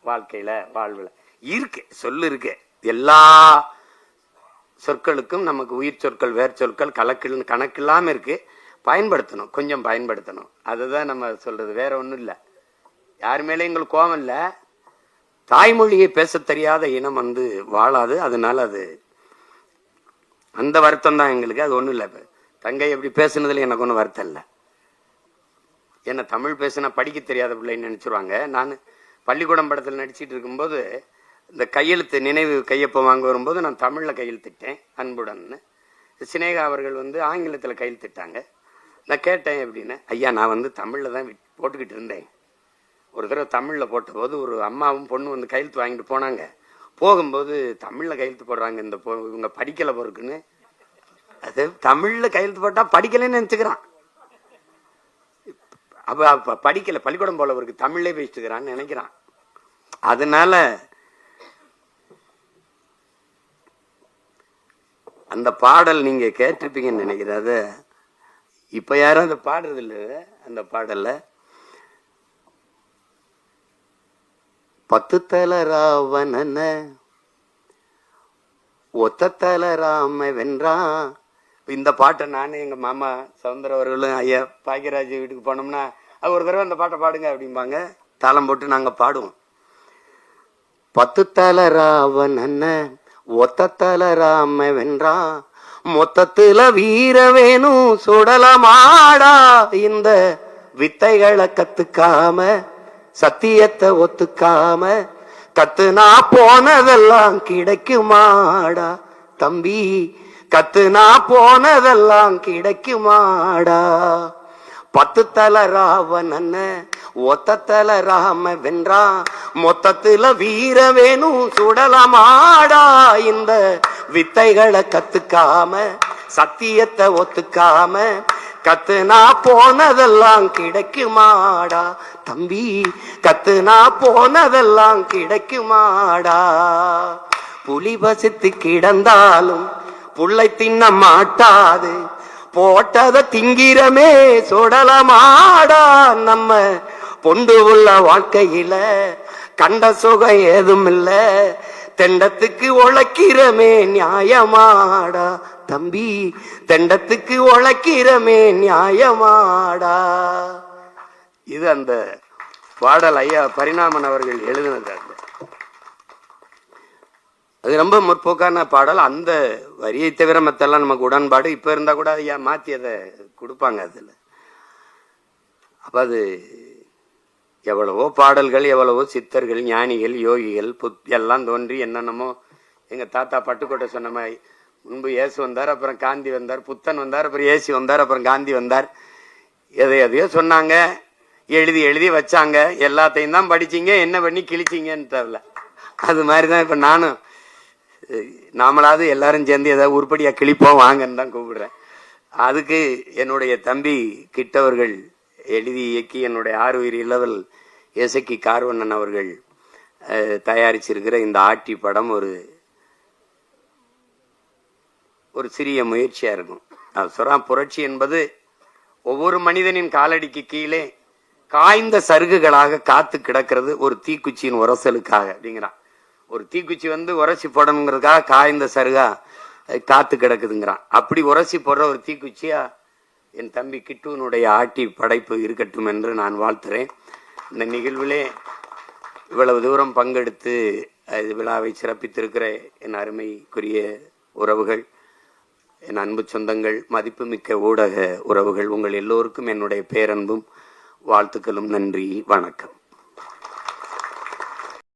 வாழ்க்கையில வாழ்வுல இருக்கு, சொல்லு இருக்கு. எல்லா சொற்களுக்கும் நமக்கு உயிர் சொற்கள் வேர் சொற்கள் கணக்கில்லாம இருக்கு. பயன்படுத்தணும், கொஞ்சம் பயன்படுத்தணும். அதுதான் நம்ம சொல்றது, வேற ஒண்ணும் இல்ல. யாரு மேலே எங்களுக்கு கோபம் இல்ல. தாய்மொழியை பேச தெரியாத இனம் வந்து வாழாது. அதனால அது அந்த வருத்தம் தான் எங்களுக்கு, அது ஒண்ணும் இல்ல. தங்கை எப்படி பேசுனதுல எனக்கு ஒன்றும் வருத்தம் இல்லை. ஏன்னா தமிழ் பேசுனா படிக்க தெரியாத பிள்ளைன்னு நினைச்சிருவாங்க. நான் பள்ளிக்கூடம் படத்தில் நடிச்சிட்டு இருக்கும்போது இந்த கையெழுத்து நினைவு கையொப்பம் வாங்க வரும்போது நான் தமிழ்ல கையெழுத்திட்டேன் அன்புடன். சினேகா அவர்கள் வந்து ஆங்கிலத்தில் கையெழுத்திட்டாங்க. நான் கேட்டேன் எப்படின்னு, ஐயா நான் வந்து தமிழ்ல தான் போட்டுக்கிட்டு இருந்தேன். ஒரு தடவை தமிழ்ல போட்ட போது ஒரு அம்மாவும் பொண்ணு வந்து கையெழுத்து வாங்கிட்டு போனாங்க. போகும்போது தமிழ்ல கையெழுத்து போடுறாங்க, இந்த இவங்க படிக்கல பொறுக்குன்னு. அது தமிழ்ல கையெழுத்து போட்டா படிக்கலன்னு நினைச்சுக்கிறான். அப்ப படிக்கல, பள்ளிக்கூடம் போல இவருக்கு தமிழ்லே பேசிட்டுக்கிறான்னு நினைக்கிறான். அதனால அந்த பாடல் நீங்க கேட்டிருப்பீங்கன்னு நினைக்கிறேன். அது இப்ப யாரும் அந்த பாடுறது இல்ல. அந்த பாடல்ல 10 தல ராவணன ஒத்த தல ராம வென்றான். இந்த பாட்டை நானும் எங்க மாமா சவுந்தர அவர்களும் ஐயா பாக்கியராஜ் வீட்டுக்கு போனோம்னா அது ஒரு தடவை அந்த பாட்டை பாடுங்க அப்படிம்பாங்க. தாளம் போட்டு நாங்க பாடுவோம். 10 தல ராவணன ஒத்த தல ராம வென்றான், மொத்தத்துல வீர வேணும் சுடலமாடா. இந்த வித்தைகளை கத்துக்காம சத்தியத்தை ஒத்துக்காம கத்துனா போனதெல்லாம் கிடைக்குமாடா தம்பி, கத்துனா போனதெல்லாம் கிடைக்குமாடா. 10 தல ராவணன ஒத்த தல ராம வென்றான், மொத்தத்துல வீர வேணும் சுடலமாடா. இந்த வித்தைகளை கத்துக்காம சத்தியத்தை ஒத்துக்காம கத்துனா போனதெல்லாம் கிடைக்குமாடா தம்பி, கத்துனா போனதெல்லாம் கிடைக்குமாடா. புலி பசித்து கிடந்தாலும் புள்ளை தின்ன மாட்டாது, போட்டத திங்கிறமே சுடலமாடா. நம்ம பொண்டு உள்ள வாழ்க்கையில கண்ட சுகம் ஏதும் இல்ல, தெண்டத்துக்கு உழைக்கிறமே நியாயமாடா தம்பி, தெண்டத்துக்கு உழைக்கிறமே நியாயமாடா. இது அந்த பாடல் ஐயா பரிணாமன் அவர்கள் எழுதினது. அது ரொம்ப முற்போக்கான பாடல். அந்த வரியை தவிர மத்தெல்லாம் நமக்கு உடன்பாடு. இப்ப இருந்தா கூட ஐயா மாத்தி அதை கொடுப்பாங்க அதுல. அப்ப அது எவ்வளவோ பாடல்கள், எவ்வளவோ சித்தர்கள், ஞானிகள், யோகிகள் எல்லாம் தோன்றி என்னென்னமோ. எங்க தாத்தா பட்டுக்கோட்டை சொன்ன மாதிரி முன்பு இயேசு வந்தார், அப்புறம் காந்தி வந்தார், புத்தன் வந்தார், அப்புறம் இயேசு வந்தார், அப்புறம் காந்தி வந்தார். எதையோ சொன்னாங்க, எழுதி எழுதி வச்சாங்க. எல்லாத்தையும் தான் படிச்சீங்க, என்ன பண்ணி கிழிச்சிங்கன்னு தெரியல. அது மாதிரிதான் இப்ப நானும் நாமளாவது எல்லாரும் சேர்ந்து ஏதாவது உருப்படியா கிழிப்போம் வாங்கன்னு தான் கூப்பிடுறேன். அதுக்கு என்னுடைய தம்பி கிட்டவர்கள் எழுதி இயக்கி என்னுடைய ஆறுயிர் இளவல் எசக்கி கார்வண்ணன் அவர்கள் தயாரிச்சிருக்கிற இந்த ஆட்டி படம் ஒரு சிறிய முயற்சியா இருக்கும். சொல்றான், புரட்சி என்பது ஒவ்வொரு மனிதனின் காலடிக்கு கீழே காய்ந்த சருகுகளாக காத்து கிடக்கிறது ஒரு தீக்குச்சியின் உரசலுக்காக அப்படிங்கிறான். ஒரு தீக்குச்சி வந்து உரசி போடணுங்கிறதுக்காக காய்ந்த சருகா காத்து கிடக்குதுங்கிறான். அப்படி உரசி போடுற ஒரு தீக்குச்சியா என் தம்பி கிட்டுவனுடைய ஆட்டி படைப்பு இருக்கட்டும் என்று நான் வாழ்த்துறேன். இந்த நிகழ்விலே இவ்வளவு தூரம் பங்கெடுத்து விழாவை சிறப்பித்திருக்கிற என் அருமைக்குரிய உறவுகள், என் அன்பு சொந்தங்கள், மதிப்புமிக்க ஊடக உறவுகள், உங்கள் எல்லோருக்கும் என்னுடைய பேரன்பும் வாழ்த்துக்களும். நன்றி, வணக்கம்.